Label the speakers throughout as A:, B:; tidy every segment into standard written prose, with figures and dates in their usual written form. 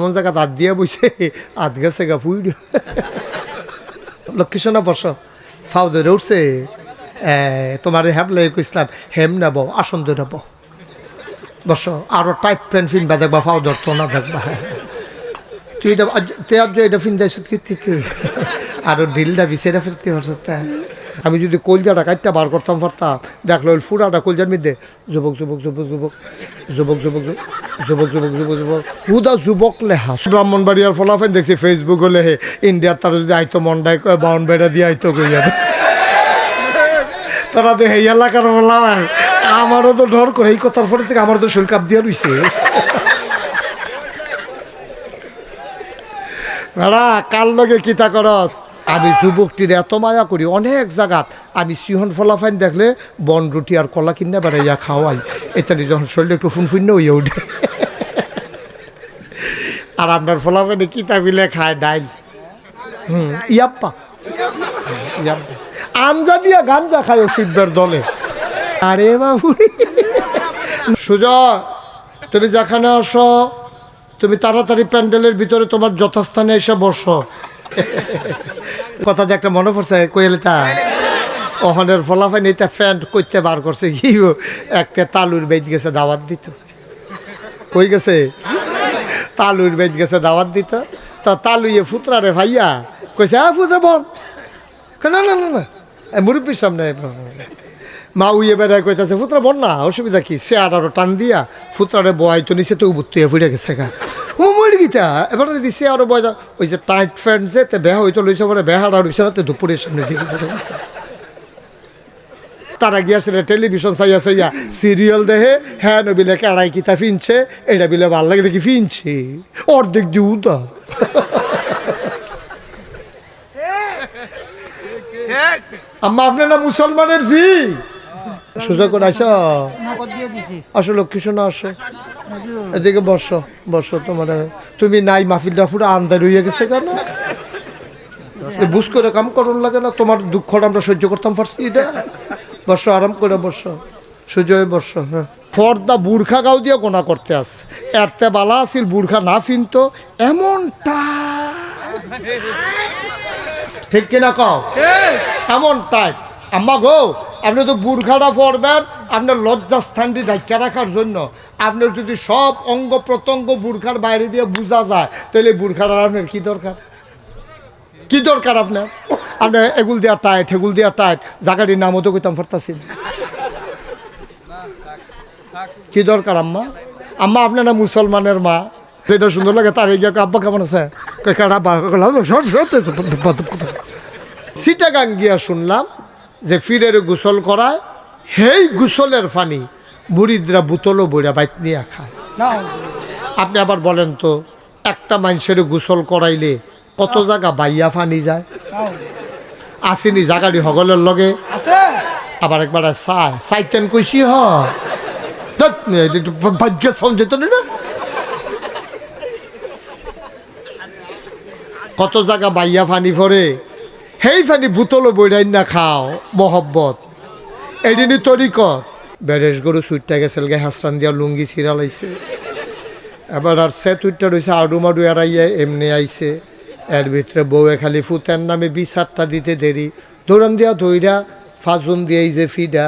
A: এমন জায়গা হাত দিয়ে বসে হাত গেছে গা ফুই লক্ষ্মী সোনা বস ফাও ধরে উঠছে তোমার হ্যাবলে কইসলাম হেম নেব আসন ধরে নেব বস আরো টাইট প্যান্ট ফিনবা দেখবা ফাও ধরতো না দেখবা তুই এটা এটা ফিন দেয় আরো ঢিলটা বিছেরা ফিরতে পারছ আমি যদি কলজাটা কাটটা বার করতাম পারতাম দেখলো ওই ফুটাটা কলজার মধ্যে যুবক যুবক যুবক যুবক যুবক যুবক যুবক যুবক যুবক যুবক হুদা যুবক লেহা ব্রাহ্মণবাড়িয়ার ফলাফেন দেখছি ফেসবুক হলে হে ইন্ডিয়ার তারা যদি আইতো মন্ডায় কয় বাউন বেড়া দিয়ে আইতো কই যাবে তারা তো এই এলাকার বললাম আমারও তো ডর করে এই কথার পরে থেকে আমার তো শরীর কাপ দিয়ে রইছে বেড়া কার লগে কিতা করস আমি যুবকটির এত মায়া করি অনেক জায়গাত আমি সিহন ফলাফাইন দেখলে বন রুটি আর কলা কিনে বেড়াইয়া খাওয়াই এটানি যখন শরীরে একটু ফুনফুন্ন হইয়া উঠে আর আপনার ফলাফাইনে কিতা মিলে খায় ডাইল ইয়াপ্পা ইয়াপ্পা আঞ্জা দিয়া গাঞ্জা খায় শিববের দলে আরে বাবু সুজয় তুমি যেখানে আসো তুমি তাড়াতাড়ি প্যান্ডেলের ভিতরে তোমার যথাস্থানে এসে বসো কথা যে একটা মনে পড়ছে কইলে তা ওখানের ফলাফাইন এটা প্যান্ট করতে বার করছে কি একটা তালুর বেদ গেছে দাওয়াত দিত কই গেছে তালুর বেদ গেছে দাওয়াত দিত তা তালুইয়ে ফুতরা রে ভাইয়া কইছে ফুতরা বল না না না না মুরব্বীর সামনে মা উইয়ে বেড়ায় কইতাছে ফুতরা বল না অসুবিধা কি সে আরো টান দিয়া ফুতরারে বয় তো নিচে তো উবুত্তুয়ে ফুটে গেছে গা ও মরি গীতা এবার দিছে আরো বয়সা ওই যে টাইট ফ্যান্ট যে তে বেহা হইতো লইছে পরে বেহাটা রইছে না দুপুরের সামনে দিকে ফুটে গেছে তারা গিয়াছিল টেলিভিশন চাইয়া চাইয়া সিরিয়াল দেখে হ্যাঁ নবিলে কাড়াই কিতা ফিনছে এটা বিলে ভাল লাগে কি ফিনছে অর্ধেক দিউ তো আম্মা আপনার না মুসলমানের জি সুযোগ করে আসো আসো লক্ষ্মী শোনা আসো এদিকে বসো বসো তোমার তুমি নাই মাহফিলটা পুরো আন্দার হইয়া গেছে কেন বুঝ করে কাম করুন লাগে না তোমার দুঃখটা আমরা সহ্য করতাম পারছি এটা বসো আরাম করে বসো সুজয় বসো হ্যাঁ ফর্দা বুর্খা গাও দিয়ে গোনা করতে আস এরতে বালা আসিল বুর্খা না ফিনতো এমনটা ঠিক কিনা কও এমন টাইট আম্মা গো আপনি তো বুর্খাটা পরবেন আপনার লজ্জাস্থানটি ঢাকা রাখার জন্য আপনার যদি সব অঙ্গ প্রত্যঙ্গ বুর্খার বাইরে দিয়ে বোঝা যায় তাহলে বুর্খাটা আপনার কি দরকার কি দরকার আপনার আপনি এগুল দিয়া টাইট হেগুল দিয়া টাইট জায়গাটির নামও তো কইতাম পারতাছি কি দরকার আম্মা আম্মা আপনার না মুসলমানের মা যেটা সুন্দর লাগে তার এগিয়ে আব্বা কেমন আছে সিটাগাং গিয়া শুনলাম যে ফিরের গোসল করায় সেই গোসলের পানি বুড়িদরা বোতলও বইরা বাইক নিয়ে খায় আপনি আবার বলেন তো একটা মানুষের গোসল করাইলে কত জায়গা বাইয়া পানি যায় আসেনি জায়গাটি হগলের লগে আবার একবার সাইতেন কইসি ভাগ্য সমঝেত না কত জায়গা বাইয়া পানি ভরে সেই পানি বোতলও বইরাই না খাও মহব্বত এদিনই তরিকত বেরেশ গরু সুইটটা গেছিল গে হাসরান দিয়া লুঙ্গি ছিড়ালাইছে এবার আর সে তুইটা রয়েছে আডু মাডু এড়াইয়া এমনি আইছে এর ভিতরে বউয়ে খালি ফুতের নামে বিচারটা দিতে দেরি দৌড়ান দিয়া দইরা ফাজুন দিয়েই যে ফিডা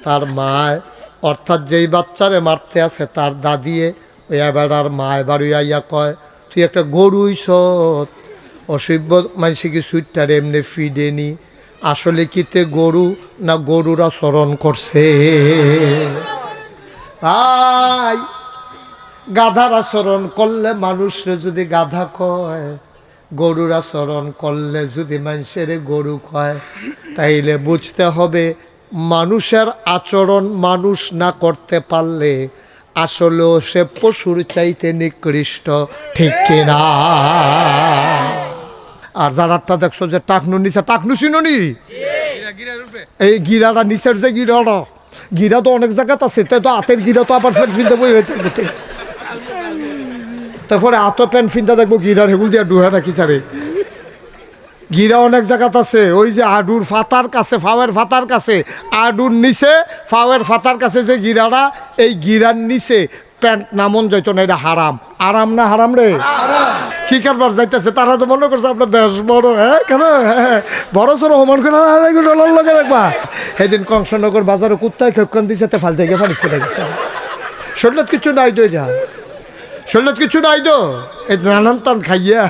A: তার মায় অর্থাৎ যেই বাচ্চারে মারতে আছে তার দাদিয়ে ওই এবার আর মায় বাড়ি আইয়া কয় তুই একটা গরুইছ অসভ্য মানুষে কি সুইটটার এমনি ফিডেনি আসলে কিতে গরু না গরুরা চরণ করছে আই গাধারা চরণ করলে মানুষরে যদি গাধা কয় গরুর আচরণ করলে যদি মানুষের গরু কয় তাইলে বুঝতে হবে মানুষের আচরণ মানুষ না করতে পারলে আসলেও সে পশুর চাইতে নিকৃষ্ট ঠিক কিনা আর যারাটা দেখছো যে টাকনু নিচে টাকনু চিনি এই গিরাটা নিচের যে গিরাটা গিরা তো অনেক জায়গাত আছে তাই তো হাতের গিরা তো আবার ফেন ফিনতে বই হইতে হতে তারপরে আত প্যান্ট ফিনতে দেখবো গিরার হেগুল দিয়া ডুহা নাকি তারে গিরা অনেক জায়গাত আছে ওই যে আডুর ফাতার কাছে ফাওয়ের ফাতার কাছে আডুর নিচে ফাওয়ের ফাতার কাছে যে গিরাটা এই গিরার নিচে প্যান্ট নামন যাইতো না, এটা হারাম। আরাম না হারাম রে? কি কারবার যাইতেছে, তারা তো মনে করছে আপনার দেশ বড়। হ্যাঁ কেন? হ্যাঁ বড় সড়ো হমান করে ডলার লগে দেখবা। সেদিন কংসনগর বাজারে কুত্তায় খেপকান দিছে, তে ফাল থেকে পানি ফেলে গেছে। শরীরত কিছু নাই তো, এটা শরীরত কিছু নাই তো, এই নানান টান খাইয়া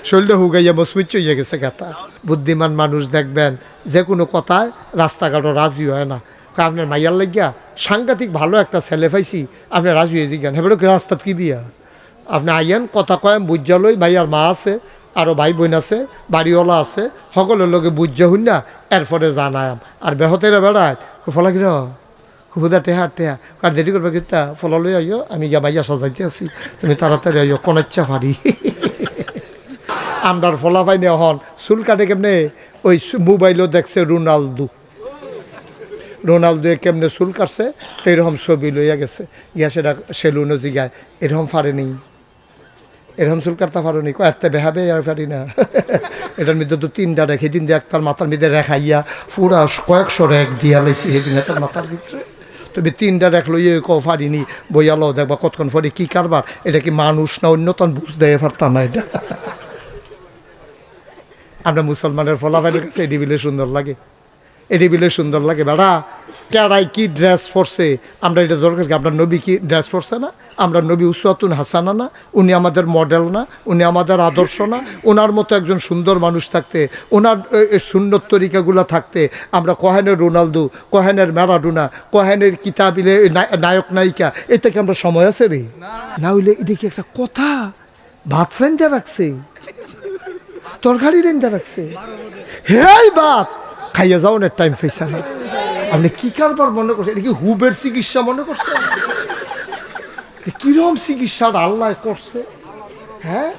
A: শরীরটা হুগাইয়া মসমিচ হইয়া গেছে গাতা। বুদ্ধিমান মানুষ দেখবেন যে কোনো কথায় রাস্তাঘাটও রাজি হয় না। আপনার মাইয়ার লাগিয়া সাংঘাতিক ভালো একটা ছেলে পাইছি, আপনি রাজি হয়ে জিজ্ঞান হেবেরও কি রাস্তাত কি বিয়া? আপনি আইয়েন, কথা কয়েন, বুঝা লই। ভাইয়ার মা আছে, আরও ভাই বোন আছে, বাড়িওয়ালা আছে, সকলের লোকে বুঝা হইন না, এরপরে জানায়াম। আর বেহতেরা বেড়ায় ফলা কিনা হুদা টেহা টেহা কার দেরি করবে কিতা ফলা লই আইও, আমি গিয়া মাইয়া সাজাইতে আছি, তুমি তাড়াতাড়ি আইও, কোনাচ্ছা ফাড়ি। আমরার ফলা পাইনি হন চুল কাটে কেমনে, ওই মোবাইলও দেখছে রোনালদো কেমনে চুল কাটছে, তো এরকম ছবি লইয়া গেছে, ইয়া সেটা সেলুনও জিগায় এরকম পারেনি, এরকম চুল কাটতে পারো নি, এতে বেহাবে আর পারি না। এটার মধ্যে তো 3টা রেখে দিন দিয়ে একটার মাথার মধ্যে রেখাইয়া পুরা কয়েকশো রেখ দিয়া লাইছি সেদিন তার মাথার ভিতরে। তুমি 3টা রেখ লইয়ে পারিনি, বইয়ালো দেখবা কতক্ষণ পরে কি কারবার, এটা কি মানুষ না অন্য তখন বুঝ দেয় পারতাম না। এটা আমরা মুসলমানের ফলাফলের কাছে এটি বিলে সুন্দর লাগে, এটি বিলে সুন্দর লাগে। বেড়া কেড়াই কি ড্রেস পরছে, আমরা এটা দরকার কি? আপনার নবী কি ড্রেস পরছে না? আমরা নবী উসওয়াতুন হাসানা না? উনি আমাদের মডেল না? উনি আমাদের আদর্শ না? ওনার মতো একজন সুন্দর মানুষ থাকতে, ওনার সুন্দর তরিকাগুলো থাকতে, আমরা কহেনের রোনালদো, কহেনের ম্যারাডোনা, কহেনের কিতাবিলে নায়ক নায়িকা, এ থেকে আমরা সময় আছে রে? না হইলে এটা কি একটা কথা? ভাত রেঞ্জা রাখছে, তরকারি রেঞ্জা রাখছে, হেই ভাত খাইয়া যাও না, টাইম ফেসা না। আপনি কি কারবার মনে করছেন? এটা কি হুবের চিকিৎসা মনে করছেন? কিরম চিকিৎসা আল্লাহ করছে? হ্যাঁ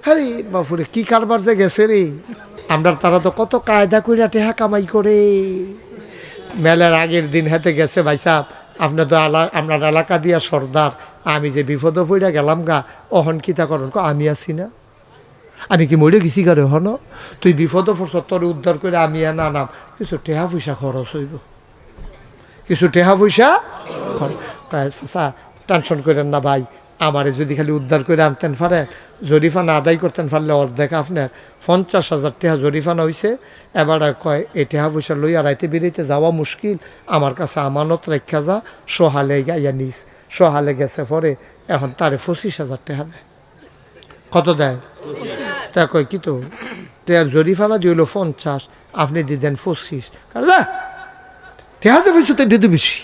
A: আরে বাপুরে কি কারবার যে গেছে রে। আমরা তারা তো কত কায়দা কইরা টেহা কামাই করে। মেলার আগের দিন হাতে গেছে ভাই সাহেব, আপনার তো আপনার এলাকা দিয়া সর্দার, আমি যে বিপদ পড়া গেলাম গা, অহন কিতা করেন? আমি আছি না, আমি কি মরে গেছি গারে হন? তুই বিপদ পড়ছ, তোর উদ্ধার করে আমি না নাম, কিছু টেহা পয়সা খরচ হইব, কিছু টেহা পয়সা চাচা টেনশন করেন না ভাই, আমারে যদি খালি উদ্ধার করে আনতেন পারে, জরিফানা আদায় করতেন পারলে অর্ধেক আপনার 50,000 টাকা জরিফানা হয়েছে। এবার কয় এই টেহা পয়সা লইয়া রাইতে বেরিয়েতে যাওয়া মুশকিল, আমার কাছে আমানত রেখা যা, সোহালে গাইয়া নিস। সোহালে গেছে পরে এখন তারে 25,000 টাকা দেয়। কত দেয়? তা কয় কি তো টেয়ার জরিফানা দিল 50, আপনি দিতেন 25, টেহা যে পয়সা তো দিতে বেশি।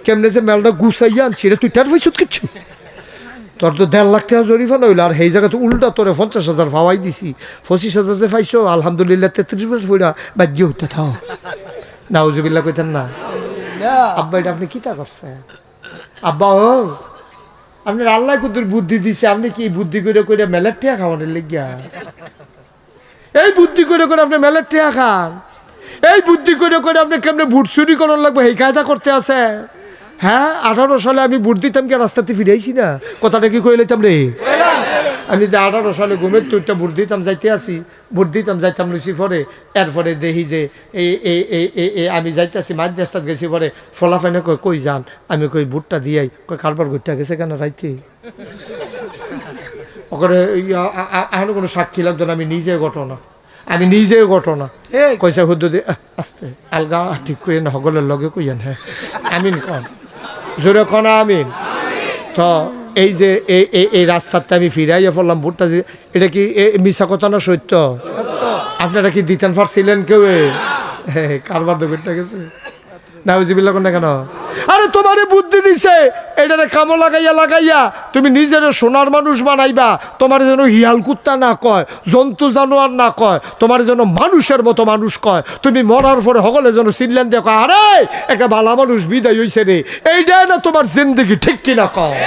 A: কেমনে যে মেলটা গুছাইয়া আনছি রে, তুই টের পয়সা কিচ্ছু, তোর তো 1.5 লাখ টাকা জরিফানা হইলো, আর সেই জায়গা তো উল্টা তোরে 50,000 পাওয়াই দিছি। 25,000 যে পাইছো আলহামদুলিল্লাহ 33 পয়সা বাজ্য হইতে থাও। নাউজুবিল্লাহ কইতেন না? আব্বা এটা আপনি কিতা করছেন? আব্বা ও আপনার আল্লাহ কুতুর বুদ্ধি দিছে, আপনি কি বুদ্ধি করে করে মেলার টিয়া খাওয়ানোর লেগিয়া? এই বুদ্ধি করে করে আপনি মেলার টিয়া খান, এই বুদ্ধি করে করে আপনি কেমনে ভোট চুরি করার লাগবে এই কায়দা করতে আছে? হ্যাঁ 18 সালে আমি ভোট দিতাম, কে রাস্তাতে ফিরেছি না? কথাটা কি কই লইতাম রে? আমি যে 18 সালে ঘুমের তুইটা ভোট দিতাম যাইতে আসি, ভোট দিতাম যাইতাম লুচি পরে, এরপরে দেখি যে আমি যাইতেছি মাঝ রাস্তাত গেছি, পরে ফলাফাইনে কই কই যান, আমি কই ভোটটা দিয়াই, কই কারবার ঘুরটা গেছে কেন রাইতে? ওখানে এখন কোনো সাক্ষী লাগতো না, আমি নিজে ঘটনা, আমি নিজে ঘটনা কইসা হুদ্দু দিয়ে আস্তে আলগা ঠিক কই না, হগলের লগে কইয়েন। হ্যাঁ আমিন কন, জোরে কন আমিন। তো এই যে এই রাস্তাতে আমি ফিরাইয়া পড়লাম ভোটটা, এটা কি মিশা কথা না সত্য? আপনারা কি দিতেন পারছিলেন কেউ? কারবার তো ভোটটা গেছে নাউজুবিল্লাহ কোন না কেন? আরে তোমারে বুদ্ধি দিছে, এটারে কামো লাগাইয়া লাগাইয়া তুমি নিজের সোনার মানুষ বানাইবা। তোমার যেন হিয়াল কুত্তা না কয়, জন্তু জানোয়ার না কয়, তোমার যেন মানুষের মতো মানুষ কয়। তুমি মরার পরে সকলে যেন চিনলেন দেখো, আরে একটা ভালো মানুষ বিদায় হইছে রে, এইটাই না তোমার জিন্দগি, ঠিক কিনা কয়?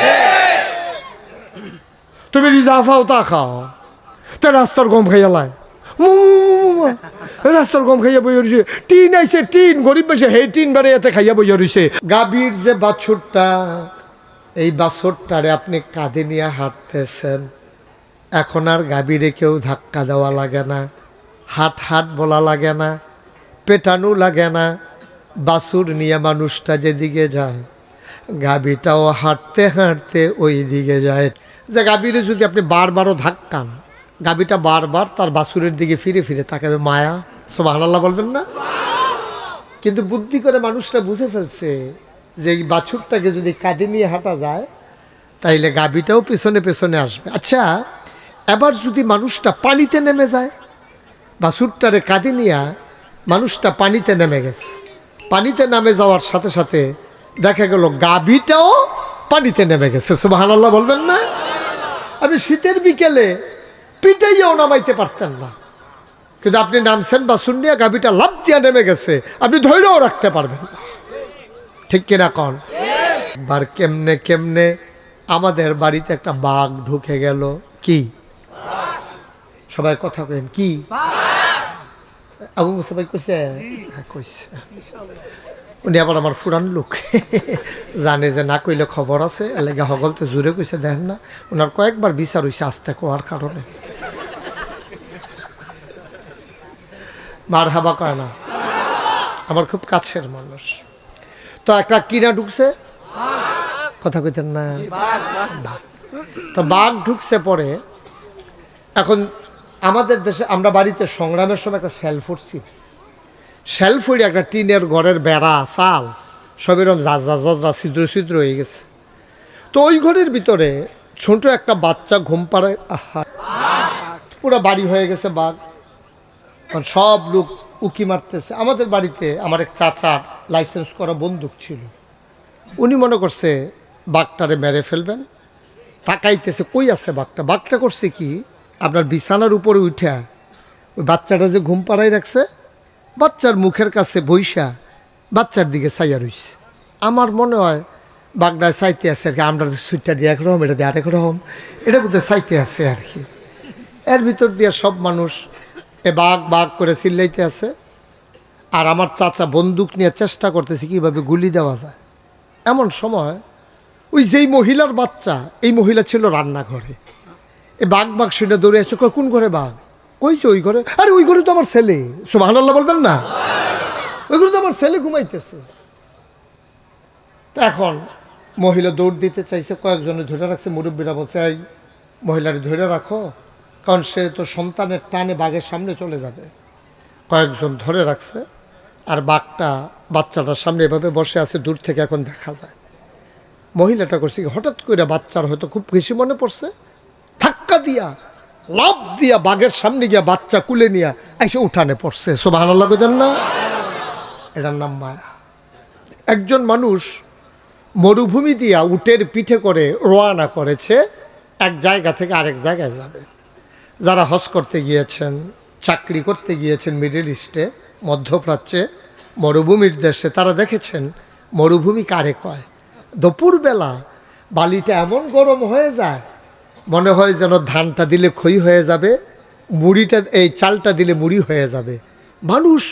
A: তুমি যা খাও তা খাও, তা রাস্তার গম খাইয়া লাই, রাস্তার গম খাইয়া বইয়া রয়েছে। টিন আইছে, টিন গরিব বসে হে টিন বারে এতে খাইয়া বইয়া রয়েছে। গাভীর যে বাছুরটা, এই বাছুরটারে আপনি কাঁধে নিয়ে হাঁটতেছেন, এখন আর গাভীরে কেউ ধাক্কা দেওয়া লাগে না, হাট হাট বলা লাগে না, পেটানো লাগে না। বাছুর নিয়ে মানুষটা যেদিকে যায়, গাভীটাও হাঁটতে হাঁটতে ওই দিকে যায়। যে গাভীরে যদি আপনি বারবারও ধাক্কান, গাভীটা বারবার তার বাছুরের দিকে ফিরে ফিরে তাকাবে। মায়া, সুবহানাল্লাহ বলবেন না? কিন্তু বুদ্ধি করে মানুষটা বুঝে ফেলছে যে এই বাছুরটাকে যদি কাঁধে নিয়ে হাঁটা যায় তাইলে গাভীটাও পেছনে পেছনে আসবে। আচ্ছা, এবার যদি মানুষটা পানিতে নেমে যায়, বাছুরটারে কাঁধে নিয়ে মানুষটা পানিতে নেমে গেছে, পানিতে নামে যাওয়ার সাথে সাথে দেখা গেল গাভীটাও পানিতে নেমে গেছে। সুবহানাল্লাহ বলবেন না? আপনি শীতের বিকেলে পিটাইয়াও নামাইতে পারতেন না, কিন্তু আপনি নামছেন বাছুর নিয়ে, গাভীটা লাফ দিয়া নেমে গেছে, আপনি ধৈর্যও রাখতে পারবেন না। ঠিক কিনা কন? বার কেমনে কেমনে আমাদের বাড়িতে একটা বাঘ ঢুকে গেল। কি? সবাই কথা কেন কি? আবু মুসাফাই কইছে? হ্যাঁ কইছে। উনি আবার আমার ফুরান লোক, জানে যে না কইলে খবর আছে, এলাকা হগলতে জুড়ে কইছে। দেখেন না, ওনার কয়েকবার বিচার হইছে আস্তে কোয়ার কারণে। মার হাবা কয় না, আমার খুব কাছের মানুষ। তো একটা কিনা ঢুকছে, কথা কইতেন না? তো বাঘ ঢুকছে পরে। এখন আমাদের দেশে আমরা বাড়িতে সংগ্রামের সময় একটা শেল ফুটছি, শেল ফুড়ি একটা টিনের ঘরের বেড়া চাল সব এরকম জাজরা ছিদ্র ছিদ্র হয়ে গেছে। তো ওই ঘরের ভিতরে ছোট একটা বাচ্চা ঘুম পাড়ায়, পুরো বাড়ি হয়ে গেছে বাঘ। সব লোক উকি মারতেছে। আমাদের বাড়িতে আমার এক চাচার লাইসেন্স করা বন্দুক ছিল, উনি মনে করছে বাঘটারে মেরে ফেলবেন, তাকাইতেছে কই আছে বাঘটা। বাঘটা করছে কি, আপনার বিছানার উপরে উঠা ওই বাচ্চাটা যে ঘুম পাড়াই রাখছে, বাচ্চার মুখের কাছে বইসা বাচ্চার দিকে চাইয়া রইছে। আমার মনে হয় বাঘটায় চাইতে আছে আর কি, আমরা সুইটটা দিয়ে একরকম, এটা দিয়ে আরেক রকম, এটা বোধহয় চাইতে আছে আর কি। এর ভিতর দিয়ে সব মানুষ এ বাঘ বাঘ করে চিল্লাইতে আছে, আর আমার চাচা বন্দুক নিয়ে চেষ্টা করতেছে কীভাবে গুলি দেওয়া যায়। এমন সময় ওই যেই মহিলার বাচ্চা, এই মহিলা ছিল রান্নাঘরে। এই বাঘ বাঘ শুনে দৌড়ে আসছে, কয় কোন ঘরে বাঘ? কইছে ওই ঘরে। আরে ওই ঘরে তো আমার ছেলে, সুবহানাল্লাহ বলবেন না? ওই ঘরে তো আমার ছেলে ঘুমাইতেছে। তো এখন মহিলা দৌড় দিতে চাইছে, কয়েকজনে ধরে রাখছে, মুরব্বীরা বলছে এই মহিলার ধরে রাখো, কারণ সে তো সন্তানের টানে বাঘের সামনে চলে যাবে। কয়েকজন ধরে রাখছে, আর বাঘটা বাচ্চাটার সামনে এভাবে বসে আছে, দূর থেকে এখন দেখা যায়। মহিলাটা করছে কি, হঠাৎ করে বাচ্চার হয়তো খুব বেশি মনে পড়ছে, ধাক্কা দিয়া লাফ দিয়া বাঘের সামনে গিয়া বাচ্চা কুলে নিয়ে এসে উঠানে পড়ছে। সুবহানাল্লাহ কইতেন না? এটার নাম মায়া। একজন মানুষ মরুভূমি দিয়া উটের পিঠে করে রওনা করেছে, এক জায়গা থেকে আরেক জায়গায় যাবে। যারা হজ করতে গিয়েছেন, চাকরি করতে গিয়েছেন মিডল ইস্টে, মধ্যপ্রাচ্যে, মরুভূমির দেশে, তারা দেখেছেন মরুভূমি কারে কয়। দুপুরবেলা বালিটা এমন গরম হয়ে যায়, মনে হয় যেন ধানটা দিলে খই হয়ে যাবে, মুড়িটা এই চালটা দিলে মুড়ি হয়ে যাবে। মানুষ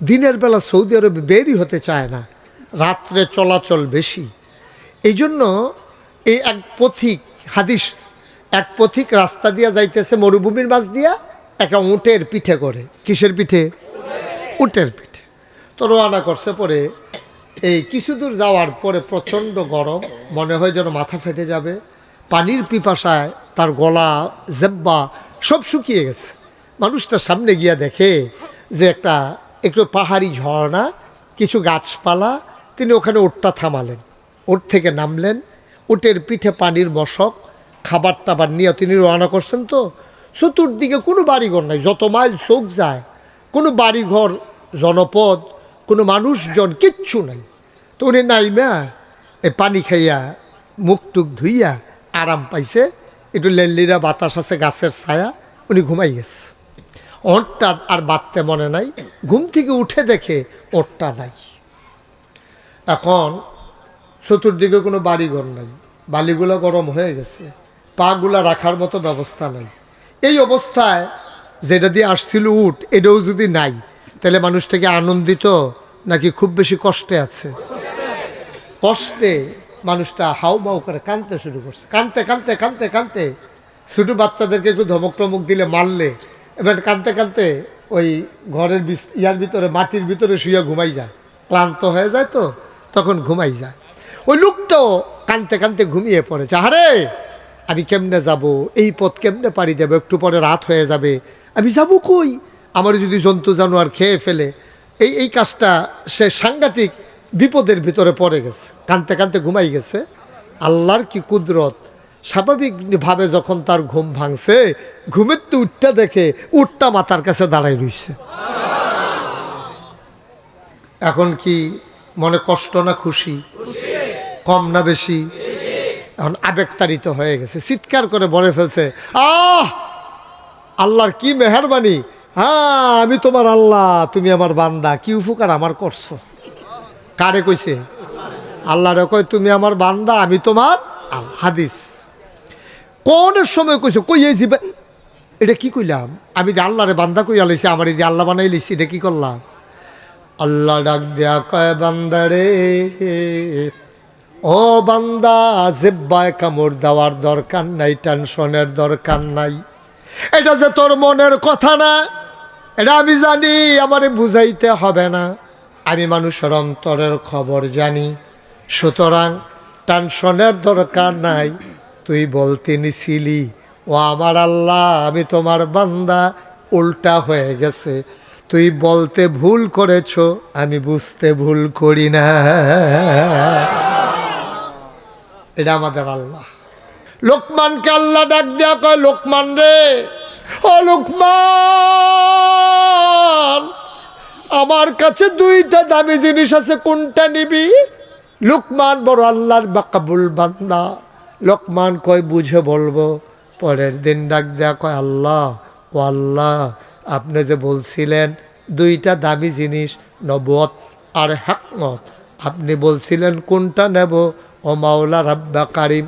A: দিনের বেলা সৌদি আরবে বেরই হতে চায় না, রাত্রে চলাচল বেশি। এই জন্য এই এক পথিক, হাদিস, এক পথিক রাস্তা দিয়া যাইতেছে মরুভূমির মাঝ দিয়া, একটা উটের পিঠে করে। কিসের পিঠে? উটের পিঠে। তো রওনা করছে। পরে এই কিছু দূর যাওয়ার পরে প্রচণ্ড গরম, মনে হয় যেন মাথা ফেটে যাবে। পানির পিপাসায় তার গলা, জেব্বা সব শুকিয়ে গেছে। মানুষটা সামনে গিয়া দেখে যে একটা একটু পাহাড়ি ঝর্ণা, কিছু গাছপালা। তিনি ওখানে উটটা থামালেন, উট থেকে নামলেন, উটের পিঠে পানির মশক, খাবার টাবার নিয়ে তিনি রওনা করছেন। তো চতুর্দিকে কোনো বাড়িঘর নাই, যত মাইল চোখ যায় কোনো বাড়িঘর, জনপদ, কোনো মানুষজন, কিচ্ছু নাই। তো উনি নাইমা এই পানি খাইয়া মুখ টুক ধুইয়া আরাম পাইছে, একটু লেল্লিরা বাতাস আছে, গাছের ছায়া, উনি ঘুমাই গেছে। ওটটা আর বাঁধতে মনে নাই। ঘুম থেকে উঠে দেখে ওটটা নাই। এখন চতুর্দিকে কোনো বাড়িঘর নাই, বালিগুলো গরম হয়ে গেছে, পাগুলা রাখার মতো ব্যবস্থা নাই। এই অবস্থায় যেটা দিয়ে আসছিল উট, এটাও যদি নাই, তাহলে মানুষটাকে আনন্দিত নাকি খুব বেশি কষ্টে আছে? কষ্টে। মানুষটা হাউ মাউ করে কাঁদতে শুরু করছে, কাঁদতে কাঁদতে কাঁদতে কাঁদতে। ছোটো বাচ্চাদেরকে একটু ধমক টমক দিলে, মারলে, এবার কাঁদতে কাঁদতে ওই ঘরের ইয়ার ভিতরে, মাটির ভিতরে শুয়ে ঘুমাই যায়। ক্লান্ত হয়ে যায়, তো তখন ঘুমাই যায়। ওই লোকটাও কানতে কানতে ঘুমিয়ে পড়েছে। আরে আমি কেমনে যাব, এই পথ কেমনে পাড়ি দেবো, একটু পরে রাত হয়ে যাবে, আমি যাব কই, আমার যদি জন্তু জানোয়ার খেয়ে ফেলে। এই কাজটা সে সাংঘাতিক বিপদের ভিতরে পড়ে গেছে, কানতে কানতে ঘুমাই গেছে। আল্লাহর কি কুদরত, স্বাভাবিকভাবে যখন তার ঘুম ভাঙছে, ঘুমের তো উঠটা দেখে উঠটা মাথার কাছে দাঁড়াই রইছে। এখন কি মনে কষ্ট না খুশি, কম না বেশি? এখন আবেগতাড়িত হয়ে গেছে, চিৎকার করে বলে ফেলছে, আল্লাহর কি মেহেরবানি, হ্যাঁ আমি তোমার আল্লাহ, তুমি আমার বান্দা, কি উপকার আমার করছো। কারে কইছে? আল্লাহরে কয় তুমি আমার বান্দা, আমি তোমার হাদিস কোনের সময় কইছো, কইয়েছি এটা কি কইলাম, আমি যে আল্লাহরে বান্দা কইয়া লাইছি, আমার এই যে আল্লাহ বানাই লিছি, এটা কি করলাম? আল্লাহ ডাক দেয়া কয়, বান্দারে, ও বান্দা, জিব্বায় কামড় দেওয়ার দরকার নাই, টেনশনের দরকার নাই, এটা যে তোর মনের কথা না, এটা আমি জানি, আমারে বুঝাইতে হবে না, আমি মানুষের অন্তরের খবর জানি, সুতরাং টেনশনের দরকার নাই। তুই বলতে নিছিলি ও আমার আল্লাহ আমি তোমার বান্দা, উল্টা হয়ে গেছে, তুই বলতে ভুল করেছ, আমি বুঝতে ভুল করি না। এটা আমাদের আল্লাহ। লোকমানকে আল্লাহ ডাক দেয়া কয়, লোকমান রে, ও লোকমান, আমার কাছে দুইটা দামি জিনিস আছে, কোনটা নিবি? লোকমান বড় আল্লাহর বাকাবুল বান্দা, লোকমান কয় বুঝে বলবো। পরের দিন ডাক দেয়া কয়, আল্লাহ, ও আল্লাহ, আপনি যে বলছিলেন দুইটা দামি জিনিস, নবুয়ত আর হিকমত, আপনি বলছিলেন কোনটা নেব? ও মাওলা রাব্বা কারিম,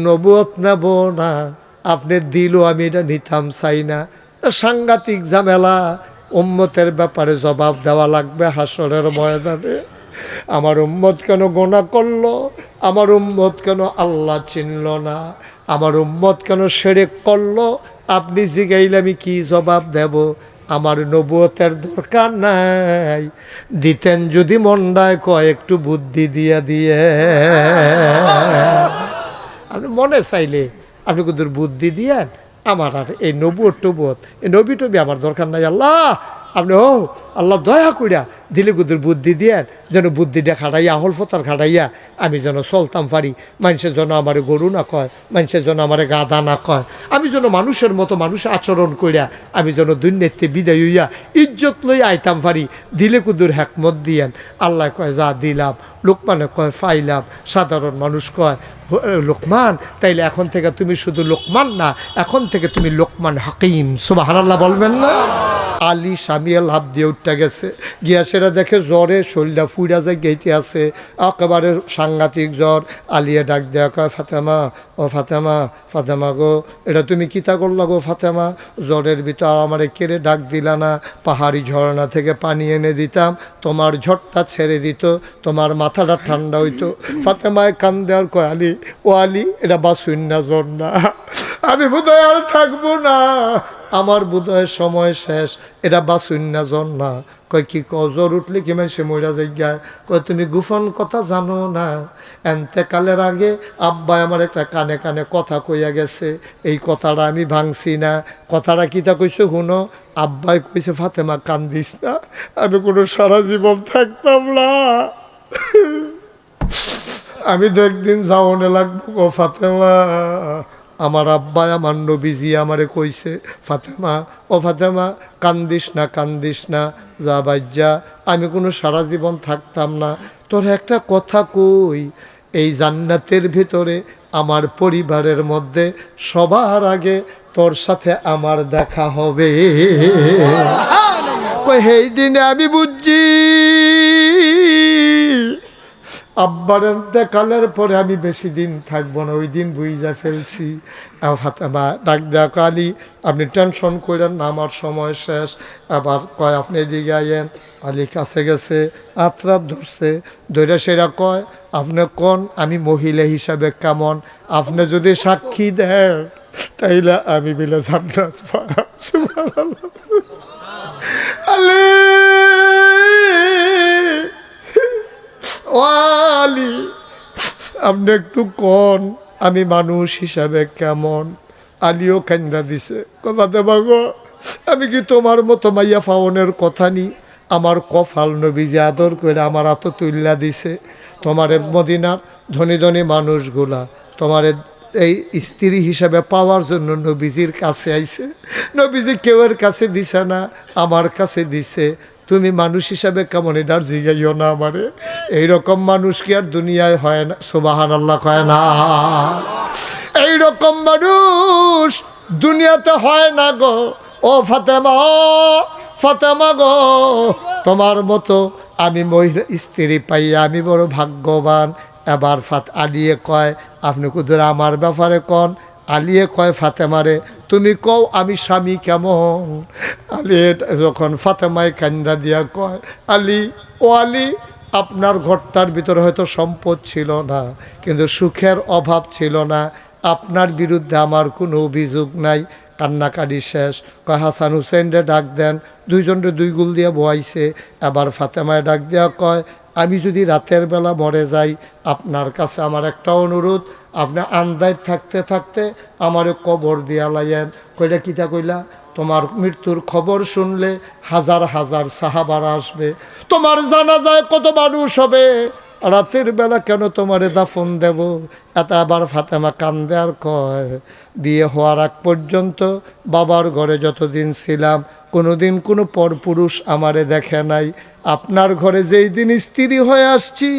A: নবুয়ত নেব না, আপনি দিলও আমি এটা নিতাম চাই না, সাংঘাতিক ঝামেলা, উম্মতের ব্যাপারে জবাব দেওয়া লাগবে হাসরের ময়দানে। আমার উম্মত কেন গোনা করলো, আমার উম্মত কেন আল্লাহ চিনল না, আমার উম্মত কেন শিরক করলো, আপনি জিগাইলে আমি কি জবাব দেব? আমার নবুয়তের দরকার নাই, দিতেন যদি মন্ডায় কয় একটু বুদ্ধি দিয়ে আপনি মনে চাইলে আপনি কুদুর বুদ্ধি দিয়েন, আমার আর এই নবুয়ত টবুয়ত, এই নবী টবি আমার দরকার নাই। আল্লাহ আপনি আল্লাহ দয়া কইরা দিলে কুদুর বুদ্ধি দিয়েন, যেন বুদ্ধিটা খাটাইয়া, আহল ফতার খাটাইয়া আমি যেন চলতাম পারি, মানুষের জন্য আমার গরু না কয়, মানুষের জন্য আমার গাধা না কয়, আমি যেন মানুষের মতো মানুষ আচরণ কইরা আমি যেন দুর্নীতি বিদায় হইয়া ইজ্জত লইয়া আইতাম পারি, দিলে কুদুর হিকমত দিয়েন। আল্লাহ কয় যা দিলাম, লোকমানে কয় ফাইলাম, সাধারণ মানুষ কয় লোকমান, তাইলে এখন থেকে তুমি শুধু লোকমান না, এখন থেকে তুমি লোকমান হাকিম, সুবহানাল্লাহ বলবেন না? আলী সামিয়া লাভ দিয়ে উঠতে গেছে, গিয়া সেটা দেখে জ্বরে শরীরটা ফুইরা যায় গেইতে আছে, একেবারে সাংঘাতিক জ্বর। আলিয়া ডাক দেয়া কয়, ফাতেমা, ও ফাতেমা, ফাতেমা গো, এটা তুমি কিতা করলা গো ফাতেমা, জ্বরের ভিতর আমারে কেড়ে ডাক দিলা না, পাহাড়ি ঝর্ণা থেকে পানি এনে দিতাম, তোমার ঝড়টা ছেড়ে দিত, তোমার মাথাটা ঠান্ডা হইতো। ফাতেমায় কান দেওয়ার কয়, আলী, ও আলী, এটা বাসুন না জ্বর না, আমি বোধহয় আর থাকবো না, আমার বোধহয় সময় শেষ, এটা বাসুন না জ্বর না। কয় কি জ্বর উঠলে কি মানুষে মইরা যাইয়া? কয় তুমি গোপন কথা জানো না, এন্তেকালের আগে আব্বাই আমার একটা কানে কানে কথা কইয়া গেছে, এই কথাটা আমি ভাঙছি না। কথাটা কিতা কইছে শুনো, আব্বাই কইছে ফাতেমা কান্দিস না, আমি কোনো সারা জীবন থাকতাম না, আমি তো একদিন যাওনে লাগবো গো ফাতেমা। আমার আব্বা আমার নবীজি আমারে কইছে, ফাতেমা, ও ফাতেমা, কান্দিস না, কান্দিস না, যা বাইজা, আমি কোনো সারা জীবন থাকতাম না। তোর একটা কথা কই, এই জান্নাতের ভিতরে আমার পরিবারের মধ্যে সবার আগে তোর সাথে আমার দেখা হবে। কই এই দিনে আমি বুঝছি আব্বার এতেকালের পরে আমি বেশি দিন থাকবো না, ওই দিন বুঝা ফেলছি। ফাতেমা ডাক দেয়া কয়, আলী আপনি টেনশন করেন না, আমার সময় শেষ। আবার কয় আপনি এদিকে আইয়েন। আলী কাছে গেছে, আত্রাপ ধরছে, ধরে সেরা কয়, আপনি কোন আমি মহিলা হিসাবে কেমন, আপনি যদি সাক্ষী দেন তাইলে আমি বিলে জান্নাত পাব। সুবহানাল্লাহ। আলী, ও আলী, আপনি একটু কোন আমি মানুষ হিসাবে কেমন? আলিও কান্দা দিছে, কবাতে বাগো আমি কি তোমার মতো মাইয়া ফাওনের কথা নি? আমার কফাল নবীজি আদর করে আমার হাত তুল্লা দিছে। তোমার মদিনার ধনী ধনী মানুষগুলা তোমার এই স্ত্রী হিসাবে পাওয়ার জন্য নবীজির কাছে আইছে। নবীজি কেউর কাছে দিছে না, আমার কাছে দিছে। তুমি মানুষ হিসাবে কেমন এটার জিগাইও না আমারে। এইরকম মানুষ কি আর দুনিয়ায় হয় না? সুবহানাল্লাহ কয় না? এইরকম মানুষ দুনিয়াতে হয় না গো। ও ফাতেমা, ফাতেমা গো, তোমার মতো আমি মহিলা স্ত্রী পাইয়া আমি বড় ভাগ্যবান। এবার আলিয়ে কয় আপনি কুদুর আমার ব্যাপারে কন। আলিয়ে কয় ফাতেমারে তুমি কও আমি স্বামী কেমন? আলী যখন ফাতেমায় কান্দা দিয়া কয় আলী, ও আলী, আপনার ঘরটার ভিতরে হয়তো সম্পদ ছিল না, কিন্তু সুখের অভাব ছিল না। আপনার বিরুদ্ধে আমার কোনো অভিযোগ নাই। কান্নাকাটি শেষ। কয় হাসান হুসেনরে ডাক দেন। দুইজনরে দুই গুল দিয়ে বয়াইছে। এবার ফাতেমায় ডাক দেওয়া কয় আমি যদি রাতের বেলা মরে যাই, আপনার কাছে আমার একটা অনুরোধ, আপনি আন্দায় থাকতে থাকতে আমারে কবর দিয়া লাইয়েন। কইটা কিতা কইলা? তোমার মৃত্যুর খবর শুনলে হাজার হাজার সাহাবারা আসবে, তোমার জানাজায় কত মানুষ হবে, রাতের বেলা কেন তোমারে দাফন দেব? এত আবার ফাতেমা কান্দে আর কয় বিয়ে হওয়ার আগ পর্যন্ত বাবার ঘরে যতদিন ছিলাম কোনোদিন কোনো পরপুরুষ আমারে দেখে নাই। আপনার ঘরে যেই দিন স্ত্রী হয়ে আসছি,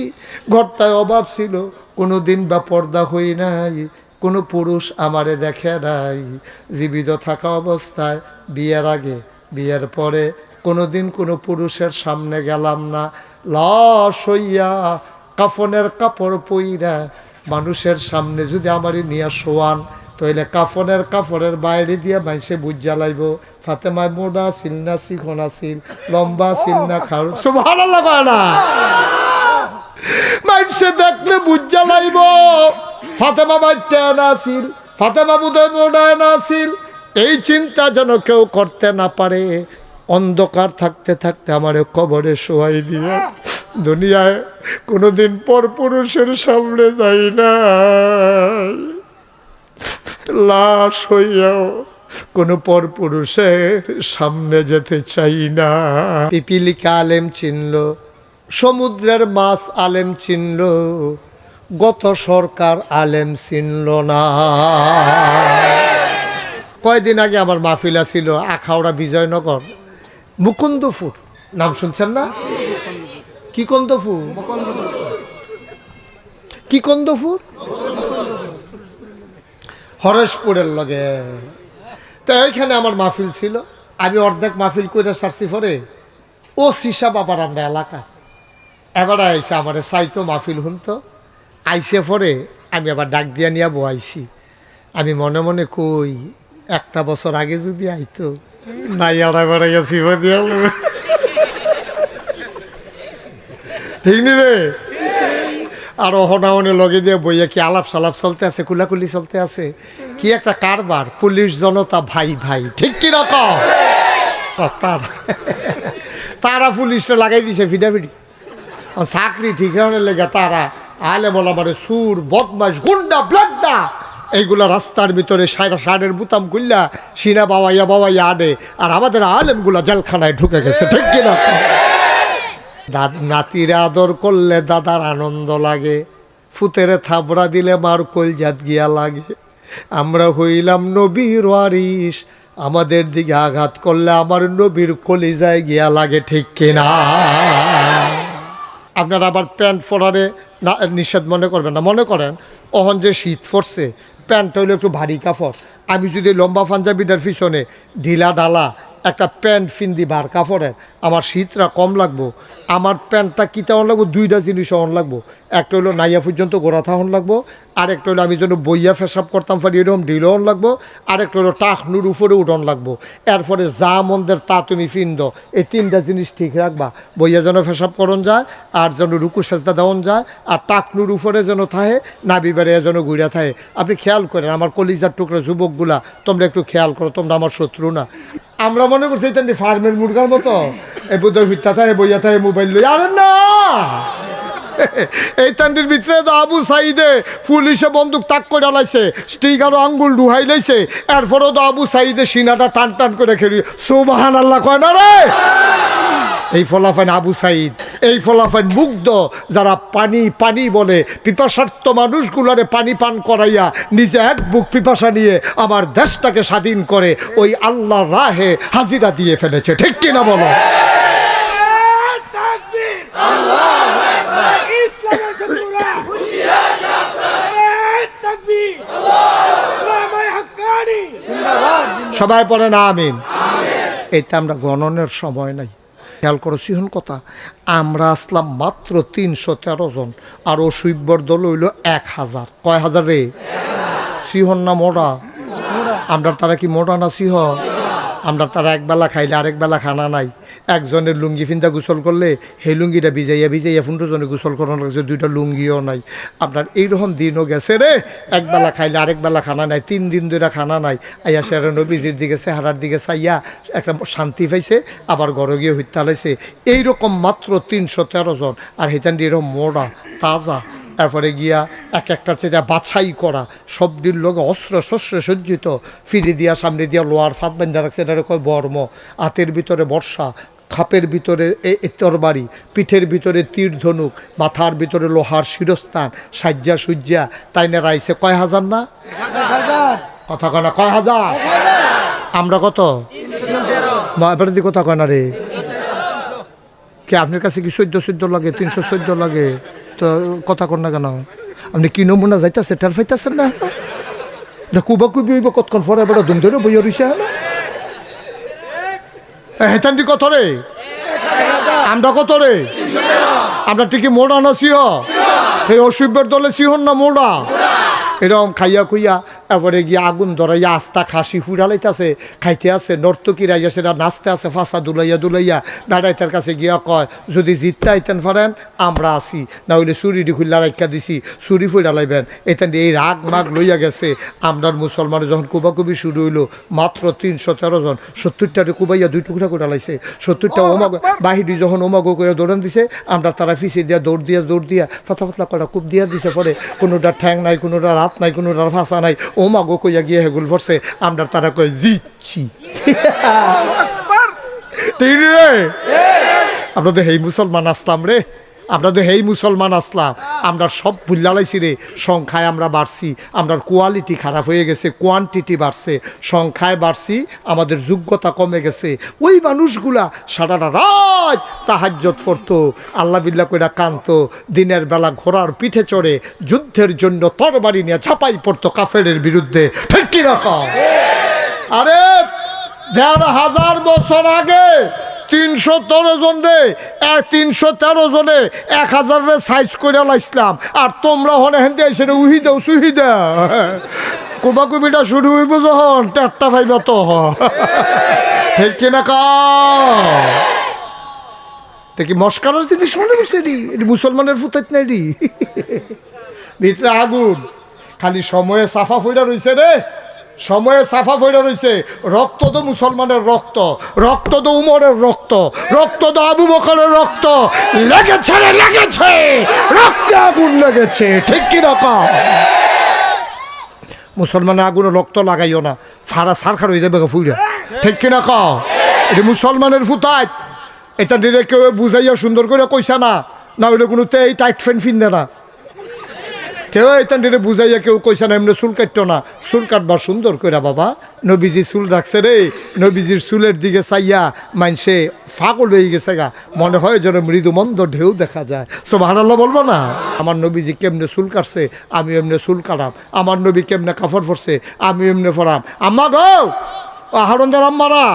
A: ঘরটায় অভাব ছিল, কোনো দিন বা পর্দা হই নাই, কোনো পুরুষ আমারে দেখে নাই। জীবিত থাকা অবস্থায়, বিয়ের আগে, বিয়ের পরে কোনো দিন কোনো পুরুষের সামনে গেলাম না। লাশ হইয়া কাফনের কাপড় পইরা মানুষের সামনে যদি আমারই নিয়ে শোয়ান, তাইলে কাফনের কাপড়ের বাইরে দিয়ে মাইসে বুঝ জ্বালাইব ফাতেমায় মোড়া ছিল না, চিকন আছিল, লম্বা ছিল না, খাড়। সুবহানাল্লাহ কয় না? মাইসে দেখলে বুঝ জ্বালাইব ফাতেমা বাচ্চা না ছিল, ফাতেমা বুধয় মোড়ায় না ছিল। এই চিন্তা যেন কেউ করতে না পারে। অন্ধকার থাকতে থাকতে আমার কবরে শোয়াই দিয়ে দুনিয়ায় কোনোদিন পর পুরুষের সামনে যাই না, লাশ হইয়াও কোনো পর পুরুষের সামনে যেতে চাই না। পিপিলিকা আলেম চিনল, সমুদ্রের মাছ আলেম চিনল, গত সরকার আলেম চিনল না। কয়দিন আগে আমার মাহফিলা ছিল আখাউড়া বিজয়নগর, মুকুন্দপুর, নাম শুনছেন না? কি কন্দপুর? কি কন্দপুর? হরেশপুরের লগে। তো এইখানে আমার মাহফিল ছিল। আমি অর্ধেক মাহফিল করে সারছি পরে ও সিসা বাবার আমরা এলাকা এবার আইসে আমার চাইতো মাহফিল শুনতো। আইসে পরে আমি আবার ডাক দিয়া নিয়ে বয়াইছি। আমি মনে মনে কই একটা বছর আগে যদি আইতো, নাই আড়াই বেড়াই গেছি ঠিক নি রে? আর অহনাওনে লগে দিয়ে বইয়া কি আলাপ সালাপ চলতে আছে, কুলাকুলি চলতে আছে, কি একটা কারবার, পুলিশ জনতা ভাই ভাই, ঠিক কি রকম? তারা পুলিশে লাগাই দিছে ফিডাফিডি, চাকরি ঠিক লেগে তারা আলে বলা মানে সুর, বদমাস, গুন্ডা, ব্লাড্ডা এইগুলা রাস্তার ভিতরে সাড়ের বুতাম খুললা সিনা বাবাইয়া বাবাইয়া আনে, আর আমাদের আলেমগুলা জেলখানায় ঢুকে গেছে, ঠিক কিনা? নাতিরে আদর করলে দাদার আনন্দ লাগে, ফুতেরে থাবড়া দিলে মার কলজাত গিয়া লাগে। আমরা হইলাম নবীর ওয়ারিস, আমাদের দিকে আঘাত করলে আমার নবীর কলিজায় গিয়া লাগে, ঠিক কিনা? আপনারা আবার প্যান্ট পরারে না নিষেধ মনে করবেন না। মনে করেন অহন যে শীত পড়ছে, প্যান্টটা হইলো একটু ভারী কাপড়, আমি যদি লম্বা পাঞ্জাবিটার পিছনে ঢিলা ডালা একটা প্যান্ট ফিন্দি বার কাপড়ের, আমার শীতটা কম লাগবো। আমার প্যান্টটা কীটা হন লাগবো, দুইটা জিনিস হন লাগবো। একটা হলো নাইয়া পর্যন্ত গোড়া থাহন লাগবো, আরেকটা হলো আমি যেন বইয়া ফেসাব করতাম পারি এরকম ঢিল হন লাগবো, আরেকটা হলো টাকনুর উপরে উঠন লাগবো। এরপরে যা মন্দের তা তুমি ফিন্দ, এই তিনটা জিনিস ঠিক রাখবা। বইয়া যেন ফেসাব করন যায়, আর যেন রুকু সেজদা দেওয়ান যায়, আর টাকনুর উপরে যেন থাহে, নাবি বেড়ে যেন ঘুরে থাহে। আপনি খেয়াল করেন আমার কলিজার টুকরা যুবকগুলা, তোমরা একটু খেয়াল করো, তোমরা আমার শত্রু না। আমরা মনে করছি এটা ফার্মের মুরগার মতো এই বোধ হইতা থাকে বইয়া থাকে মোবাইল লই, আরে না, এই তান্ডির ভিতরে তো আবু সাইদে পুলিশে বন্দুক তাক করে লাইছে, স্টিকারও আঙ্গুল ডুহাই লাইছে, এরপরেও তো আবু সাইদে সিনাটা টান টান করে খেলি সুবহানাল্লাহ কয় না রে। এই ফলাফান আবু সাইদ, এই ফলাফান মুগ্ধ যারা পানি পানি বলে পিপাসার্থ মানুষগুলোরে পানি পান করাইয়া নিজে এক বুক পিপাসা নিয়ে আমার দেশটাকে স্বাধীন করে ওই আল্লাহর রাহে হাজিরা দিয়ে ফেলেছে, ঠিক কিনা বলো? সবাই পড়ে না আমিন। এইটা আমরা গণনের সময় নাই, খেয়াল করো সিহন কথা। আমরা আসলাম মাত্র 313 জন, আর অসুইব্বর দল হইল 1000। কয় হাজার রে? সিহন না মোড়া? আমরা তারা কি মোড়া না সিহ? আমরা তারা একবেলা খাইলে আরেক বেলা খানা নাই। একজনের লুঙ্গি ফিন্দা গোসল করলে সেই লুঙ্গিটা ভিজাইয়া ভিজাইয়া 15 জনে গোসল করানো লাগছে, 2টা লুঙ্গিও নাই। আপনার এইরকম দিনও গেছে রে, একবেলা খাইলে আরেক বেলা খানা নাই, 3 দিন ধরে খানা নাই। আইয়া সে নবীজির দিকে চেহারার দিকে চাইয়া একটা শান্তি পাইছে, আবার ঘরে গিয়ে হত্যা লাইছে। এইরকম মাত্র 313 জন, আর হেতান এরকম মোড়া তাজা। তারপরে গিয়া এক একটার চেয়ে বাছাই করা, সবটির লোক অস্ত্র শস্ত্র সজ্জিত, ফিরি দিয়া সামনে দিয়া লোহার ফাঁদ বান্ধা রাখছে, এটা কয় বর্ম। হাতের ভিতরে বর্ষা, খাপের ভিতরে তরবারি, পিঠের ভিতরে তীর ধনুক, মাথার ভিতরে লোহার শিরস্থান, সাজ্জা সুজ্জা। তাই না রাইছে কয় হাজার না? কথা কয় না? কয় হাজার? আমরা কত? এবারে দি কথা কয় না রে। কে আপনার কাছে কি 14 লাগে? 314 লাগে? তো কথা কর না কেন? আপনি কি নমুনা যাইতেছে টের পাইতেছেন না? কুবা কুবি হইব কতক্ষণ পরে এবার দুম ধরে বইয়া রইছে। হেতান্ডি কত রে? আমরা কত রে? আমরা ঠিকই মোড়া না সিহ? এই অসুবিধার দলে সিহন না মোড়া? এরকম খাইয়া খুইয়া এরপরে গিয়ে আগুন ধরাইয়া আস্তা খাসি ফুরালাইতেছে, খাইতে আছে, নর্তকীরা ইয়া সেটা নাচতে আছে, ফাঁসা দুলাইয়া দুলাইয়া দাঁড়াইতার কাছে গিয়া কয় যদি জিততে আইতেন পারেন আমরা আসি, না হইলে চুরিটি খুললা রাখা দিছি, চুরি ফুরালাইবেন। এখান এই রাগ মাগ লইয়া গেছে। আমরার মুসলমানের যখন কুবাকুবি শুরু হইলো মাত্র 313 জন, 70টারে কুবাইয়া 2 টুকরা করে লাইছে। 70টা ওমাগ বাহিরি যখন ওমাগো করে দৌড়ান দিছে, আমরা তারা পিছিয়ে দিয়া দৌড় দিয়া ফাতা ফাতলা করা কুপ দিয়া দিছে। পরে কোনোটা ঠ্যাং নাই, কোনোটা রাত নাই, কোনোটার ফাঁসা নাই, ও মাগো কইয়া গিয়ে হেগুল ভরছে। আমরা তারা কই জিতছি। আমরা তো হেই মুসলমান আসলাম রে, আমরা তো হেই মুসলমান আসলাম। আমরা সব ভুল্লা লাইছি রে। সংখ্যায় আমরা বাড়ছি, আমরা কোয়ালিটি খারাপ হয়ে গেছে, কোয়ান্টিটি বাড়ছে। সংখ্যায় বাড়ছি, আমাদের যোগ্যতা কমে গেছে। ওই মানুষগুলা সারাটা রাত তাহাজ্জুদ পড়তো, আল্লাহ বিল্লাহ কইরা কানতো, দিনের বেলা ঘোড়ার পিঠে চড়ে যুদ্ধের জন্য তরবারি নিয়ে ঝাঁপাই পড়তো কাফেরের বিরুদ্ধে, ঠিক কি রকম? আরে 1000 বছর আগে 313 জন রে, 313 জনে 1000 রে সাইজ করে লাইছিলাম। আর তোমরা হলে হেনতে এসে উহি দাও সুহি দাও। কুবাকুবিটা শুরু হইব যখন 4টা ভাইবা তো ঠিক কিনা কি মস্কারের জিনিস মনে করছে রি? এটি মুসলমানের ফুতাইত নাই রি। ভিতরে আগুন, খালি সময়ে সাফা ফইরা রইছে রে, সময়ে সাফা ফইরা রইছে। রক্ত তো মুসলমানের রক্ত, রক্ত তো উমরের রক্ত, রক্ত তো আবু বকরের রক্ত। লেগেছে রে, লেগেছে, রক্তে আগুন লেগেছে, ঠিক কি রকম? মুসলমানের আগুনে রক্ত লাগাইও না, ফাড়া সারখার হয়ে যাবে ফুইরা, ঠিক কিনা ক? এটি মুসলমানের ফুতাই। এটা দিলে কেউ বুঝাইয়া সুন্দর করে কইসা না, না হইলে কোনো এই টাইট ফ্যান ফিনবে না। কেউ এটা দিলে বুঝাইয়া কেউ কইসা না এমনি চুল কাটতো না। চুল কাটবার সুন্দর করে বাবা, নবীজি চুল রাখছে রে। নবীজির চুলের দিকে চাইয়া মানসে ফাগল হয়ে গেছে গা, মনে হয় যেন মৃদু মন্দ ঢেউ দেখা যায়। সুবহানাল্লাহ বলবো না? আমার নবীজি কেমনে চুল কাটছে আমি এমনি চুল কাটাম, আমার নবী কেমনে কাপড় পরছে আমি এমনি পরাম। আম্মা গো, হারুনদার আম্মারা,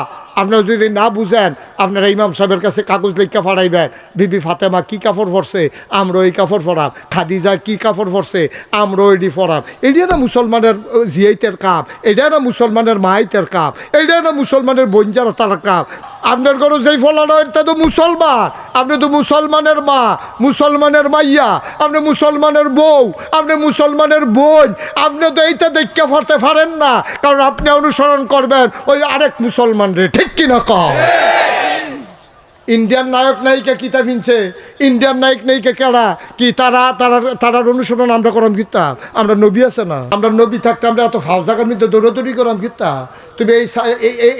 A: আপনারা যদি না বুঝেন আপনারা ইমাম সাহেবের কাছে কাগজ লেখা ফাড়াইবেন। বিবি ফাতেমা কি কাপড় পরছে আমরা ওই কাপড় পরাম, খাদিজা কি কাপড় পরছে আমরা ওইটি পরাম। এটা না মুসলমানের জিয়াইতের কাপ, এটা না মুসলমানের মাইতের কাপ, এটা না মুসলমানের বঞ্জারতার কাপ। আপনার ঘরে যেই ফলানো এটা তো মুসলমান, আপনি তো মুসলমানের মা, মুসলমানের মাইয়া, আপনি মুসলমানের বউ, আপনি মুসলমানের বোন। আপনি তো এইটা দেখতে ফারতে পারেন না, কারণ আপনি অনুসরণ করবেন ওই আরেক মুসলমান রে, ঠিক কিনা কম? ইন্ডিয়ান নায়ক নায়িকা কিতা ফিনছে, ইন্ডিয়ান নায়ক নায়িকা কেডা কি তারার অনুসরণ আমরা করাম কিতা? আমরা নবী আছে না, আমরা নবী থাকতে আমরা এত ফাও জায়গার মধ্যে দৌড়াদৌড়ি করাম কিতা? তুমি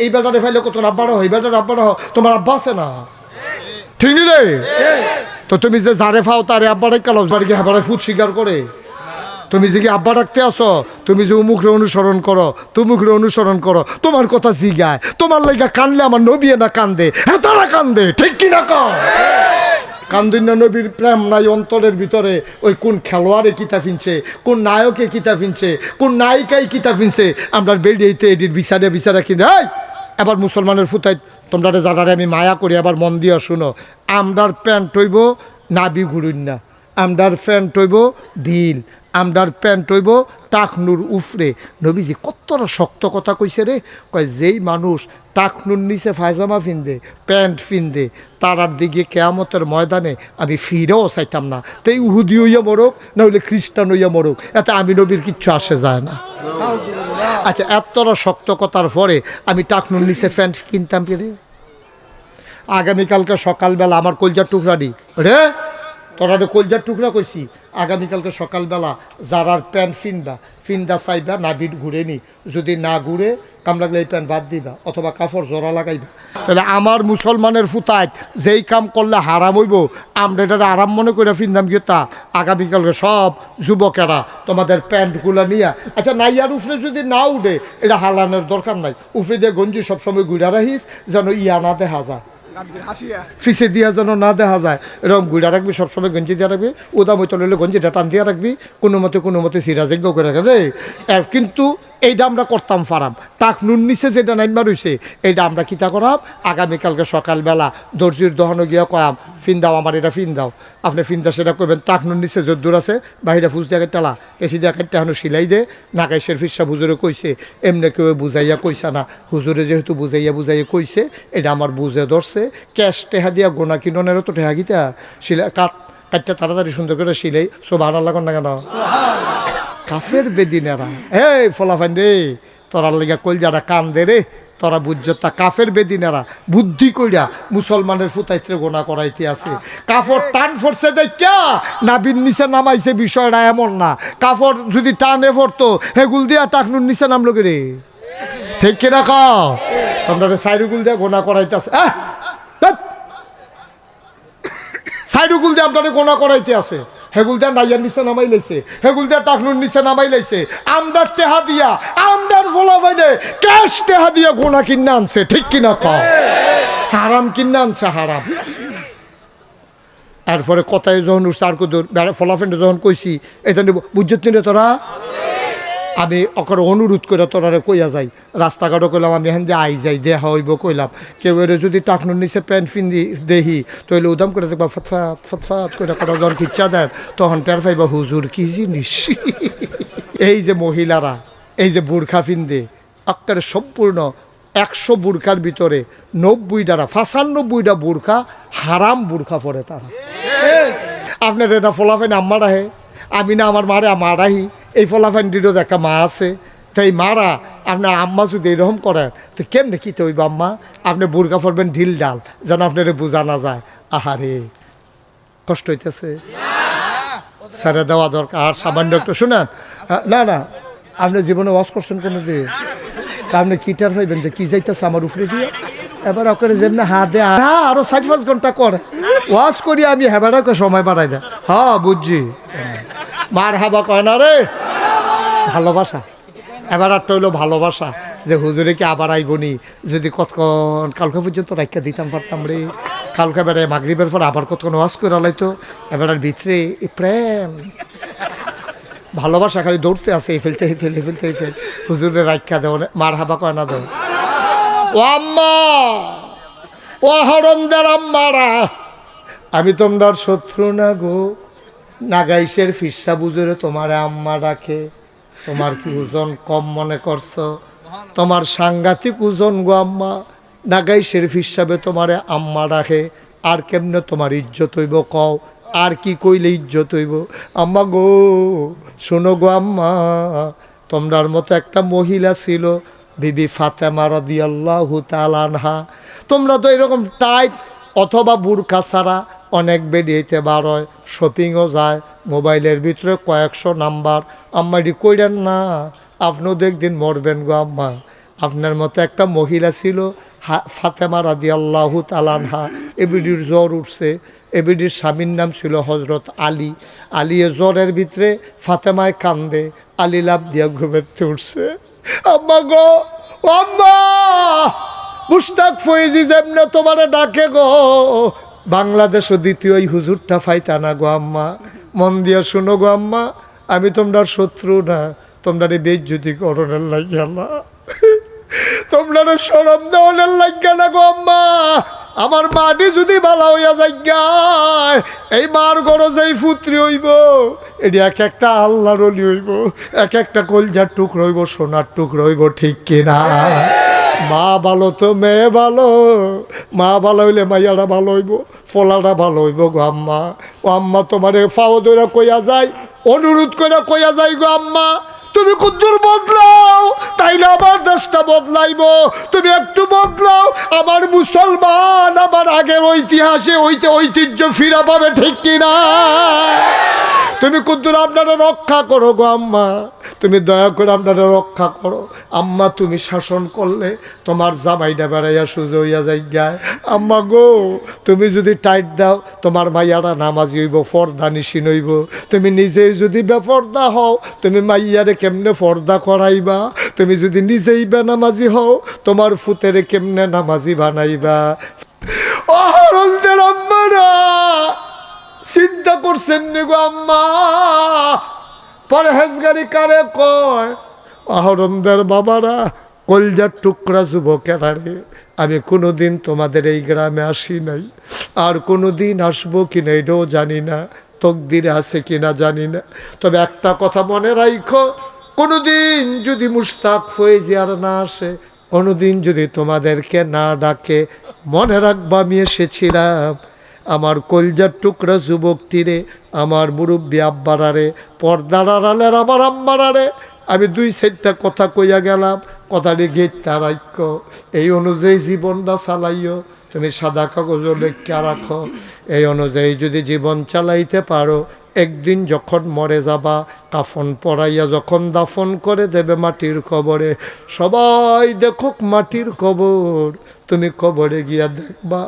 A: এই বেটারে ফাইলে কত আব্বারা হয়, এই বেটার আব্বারা হয়, তোমার আব্বা আছে না, ঠিক নি রে? তো তুমি যে যারে ফাও তারে আব্বারে কালো বাড়ি গিয়ে আব্বারে ফুট স্বীকার করে, তুমি যে কি আব্বা ডাকতে আসো, তুমি যে উমুখরে অনুসরণ করো, তুমুখরে অনুসরণ করো, তোমার কথা জিগায়, তোমার লাইগা কানলে আমার নবী না কান্দে, হ্যাঁ তারা কান্দে, ঠিক কিনা কও? কান্দুন না? নবীর প্রেম নাই অন্তরের ভিতরে? ওই কোন খেলোয়াড়ে কিতা ফিনছে, কোন নায়কে কিতা ফিনছে, কোন নায়িকাই কিতা ফিনছে, আমরা বেরিয়েতে এটির বিচারে কিন্তু এবার মুসলমানের ফুতাই তোমরা যারা আমি মায়া করি, আবার মন দিয়া শুনো, আমরার প্যান্ট হইব নাবি ঘুরুন না, আমরার প্যান্ট হইব ঢিল, আমরার প্যান্ট হইব টাকনুর উফরে। নবীজি কতটা শক্ত কথা কইছে রে, কয় যেই মানুষ টাকনুর নিচে ফায়জামা ফিনদে, প্যান্ট ফিনদে, তারার দিকে কেয়ামতের ময়দানে আমি ফিরেও চাইতাম না, তাই উহুদি হইয়া মরুক না হইলে খ্রিস্টান হইয়া মরুক, এতে আমি নবীর কিচ্ছু আসে যায় না। আচ্ছা, এতটা শক্ত কথার পরে আমি টাকনুর নিচে প্যান্ট কিনতাম কি রে? আগামীকালকে সকালবেলা আমার কলজার টুকরা দি রে, তোরা কলজার টুকরা কইছি, আগামীকালকে সকালবেলা যারার প্যান্ট ফিন্দা চাইবা নাবিট ঘুরে নি, যদি না ঘুরে কাম লাগলে এই প্যান্ট বাদ দিবা অথবা কাপড় জোড়া লাগাইবা। তাহলে আমার মুসলমানের ফুতায় যেই কাম করলে হারাম হইব, আমরা এটা আরাম মনে করে ফিনদাম কি তা? আগামীকালকে সব যুবকেরা তোমাদের প্যান্টগুলো নিয়ে, আচ্ছা নাইয়ার উফরে যদি না উঠে এটা হালানোর দরকার নাই, উফরে দিয়ে গঞ্জি সবসময় ঘুরা রাখিস যেন ইয়া না দেখা যায়, ফিসে দিয়া যেন না দেখা যায়, এরকম গুড়া রাখবি, সবসময় গঞ্জি দিয়ে রাখবি, উদাম হইতে হলে গঞ্জিটা টান দিয়ে রাখবি, কোনো মতে সিরাজজ্ঞ করে রাখে রে। কিন্তু এইটা আমরা করতাম ফারাম, টাক নুন নিচে যেটা নাইমা রয়েছে এইটা আমরা কিতা করাম, আগামীকালকে সকালবেলা দর্জির দহনো গিয়া কয়াম ফিন দাও, আমার এটা ফিন দাও, আপনি ফিন দাও, সেটা করবেন টাক নুন নিচে যদ্দূর আছে বাহিরে ফুস দিয়ে টালা এসি দিয়ে কাটতে এখনো সিলাই দে, নাকাইশের ফিসা হুজুরে কইছে, এমনি কেউ বুঝাইয়া কইসা না, হুজুরে যেহেতু বুঝাইয়া কইছে, এটা আমার বুঝে ধরছে, ক্যাশ টেহা দিয়া গোনা কিননেরও তো টেহা গিতা সিলাই কাটতে তাড়াতাড়ি সুন্দর করে সিলাই সুবহানাল্লাহ কন না কেন? কাফের বেদিনেরা এই ফলাফান রে, তোরার লেগা কলজারা কান দে রে, তোরা বুঝছ তা কাফের বেদিনেরা বুদ্ধি কইরা মুসলমানের ফুতাইতে গোনা করাইতে আছে। কাফর টান ফরছে দেখা নাবির নিচে নামাইছে, বিষয়টা এমন না, কাফর যদি টানে ফরতো হেগুল দিয়া টাকনুর নিচে নামলো রে, ঠিক কিনা কও? তোমরা সাইডুগুল দিয়া গোনা করাইতে আছে, সাইডুগুল দিয়ে আপনাদের গোনা করাইতে আছে, হেগুল দিয়ে নাইয়ার নিচে নামাই লাইছে, হেগুল দিয়ে টাকনুর নিচে নামাই লাইছে, আমদার টেহা দিয়া আমদার ফোলা বাইনে ক্যাশ টেহা দিয়া গোনা কিনে আনছে, ঠিক কিনা কও? হারাম কিনে আনছে, হারাম। এরপরে কথায় যখন উঠছে আর কত ফলাফেন্ডে যখন কইছি এটা বুঝছত নি তোরা, আমি ওকে অনুরোধ করে তোরারে কইয়া যাই, রাস্তাঘাটও কইলাম আমি এখান দিয়ে আই যাই দেখা হইব, কইলাম কেউ এর যদি টাকনুর নিচে প্যান্ট ফিন্দি দেখি তইলে উদাম করে দেখবা ফতফাত করে করা যখন খিচ্ছা দেয় তখন টের পাইবা হুজুর কি জিনিস। এই যে মহিলারা এই যে বোরখা ফিন্দে আক্কারে সম্পূর্ণ 100 বোরখার ভিতরে 90টা 95টা বোরখা হারাম বোরখা পরে তারা। আপনার এটা ফলাফেন আম্মা রাহে, আমি না আমার মারে মারাহি, এই ফলাফান্ডিরও একটা মা আছে, তাই মারা আপনার আম্মা যদি এরকম করেন তো কেমনে কী হইব আম্মা? আপনি বোরকা পরবেন ঢিল ডাল যেন আপনার বোঝা না যায়। আহারে কষ্ট হইতেছে, ছেড়ে দেওয়া দরকার। আর সামান্য একটু শুনেন, না না আপনি জীবনে ওয়াশ করছেন কোনো দিয়ে, তা আপনি কিটার পাইবেন যে কী যাইতেছে আমার উপরে দিয়ে, এবার ওকে যেমনি হাত দেয় আরো 4-5 ঘন্টা করে ওয়াশ করি আমি, হেবাটাকে সময় বাড়াই দেয়। হ্যাঁ বুঝছি, মার হাবা কয় না রে, ভালোবাসা। এবার একটা হইলো ভালোবাসা যে হুজুরে কি আবার আইবনি, যদি কতক্ষণ কালকে পর্যন্ত রাখা দিতাম পারতাম রে, কালকে বেড়ে মাগরিবের পর আবার কতক্ষণ ওয়াশ করে লাইতো, এবার ভিতরে প্রেম ভালোবাসা খালি দৌড়তে আছে, এই ফেলতে এই ফেল হুজুরে রাখা দেও, মার হাবা কয় না দেও। ও আম্মা, ও হরণদার আম্মারা, আমি তোমার শত্রু না গো, নাগাইশের ফিসা বুঝরে তোমার আম্মা ডাকে, তোমার কি ওজন কম মনে করছো? তোমার সাংঘাতিক ওজন গো আম্মা, নাগাইশের ফিসাবে তোমার আম্মা ডাকে, আর কেমনে তোমার ইজ্জত হইব কও? আর কি কইলে ইজ্জত হইব? আম্মা গো শোনো গো আম্মা, তোমরার মতো একটা মহিলা ছিল বিবি ফাতেমা রাদিয়াল্লাহু তাআলা আনহা, তোমরা তো এরকম টাইট অথবা বুরকা ছাড়া অনেক বেরিয়েতে বার হয়, শপিংও যায়, মোবাইলের ভিতরে কয়েকশো নাম্বার। আম্মা এটি কইরেন না, আপনিও তো একদিন মরবেন গো আম্মা। আপনার মতো একটা মহিলা ছিল ফাতেমা রাদিয়াল্লাহু তাআলা আনহা, এবিডির জ্বর উঠছে, এবিডির স্বামীর নাম ছিল হজরত আলী। আলিয়ে জ্বরের ভিতরে ফাতেমায় কান্দে, আলী লাভ দিয়া ঘুমেতে উঠছে। আম্মা গো, ও আম্মা, মুশতাক ফয়েজি যেমনে তোমারে ডাকে গো, বাংলাদেশও দ্বিতীয় এই হুজুরটা ফাইতা না গো আম্মা। মন দিয়া শুনো গো আম্মা, আমি তোমরা শত্রু না, তোমরা বেইজ্জতি করণের লাগিয়া না, তোমরা শরম দেওয়ানের লাগিয়া না গো আম্মা। আমার মাটি যদি ভালো হইয়া যায়, এই মার গরজ এই পুত্রী হইব, এটি এক একটা আল্লাহর ওলি হইব, এক একটা কলজার টুকরো হইব, সোনার টুকরো হইব, ঠিক কিনা? মা ভালো তো মেয়ে ভালো, মা ভালো হইলে মাইয়ারা ভালো হইব, ফলাটা ভালো হইব গো আম্মা। ও আম্মা, তোমার ফাও ধরে কইয়া যায়, অনুরোধ করে কইয়া যায় গো আম্মা, তুমি কুদ্দুর বদলাও, তাইলে আমার দেশটা বদলাইব। তুমি একটু বদলাও, আমার মুসলমান আমার আগের ঐতিহাসে ঐতিহ্য ফিরা পাবে, ঠিক কিনা? তুমি কুদ্দুর আপনারা রক্ষা করো গো আম্মা, তুমি দয়া করে আপনারা রক্ষা করো আম্মা। তুমি শাসন করলে তোমার জামাইটা বেড়াইয়া সুজো হইয়া যাই গায়। আম্মা গো, তুমি যদি টাইট দাও, তোমার মাইয়ারা নামাজি হইব, ফর্দা নিশিন হইব। তুমি নিজেই যদি বেফর্দা হও, তুমি মাইয়ারে কেমনে ফর্দা করাইবা? তুমি যদি নিজেই বেনামাজি হও, তোমার ফুতেরে কেমনে নামাজি বানাইবা? অহরন্দের আম্মারা চিন্তা করছেন নি গো আম্মা? পরহেজগারি কারে কয়? আহরণদের বাবারা, কলজার টুকরা যুবকেরা রে, আমি কোনোদিন তোমাদের এই গ্রামে আসি নাই, আর কোনোদিন আসবো কিনা এটাও জানি না, তকদিরে আছে কিনা জানি না। তবে একটা কথা মনে রাখো, কোনোদিন যদি মুশতাক ফয়েজি আর না আসে, কোনোদিন যদি তোমাদেরকে না ডাকে, মনে রাখবা আমি এসেছিলাম আমার কলজার টুকরা যুবকটিরে, আমার মুরব্বী আব্বারারে, পর্দার আড়ালের আমার আম্মারারে আমি দুই সাইডটা কথা কইয়া গেলাম, কথাটি গেটটা রাখ, এই অনুযায়ী জীবনটা চালাইও। তুমি সাদা কাগজ লেখা রাখো, এই অনুযায়ী যদি জীবন চালাইতে পারো, একদিন যখন মরে যাবা, কাফন পরাইয়া যখন দাফন করে দেবে মাটির কবরে, সবাই দেখুক মাটির কবর, তুমি কবরে গিয়া দেখবা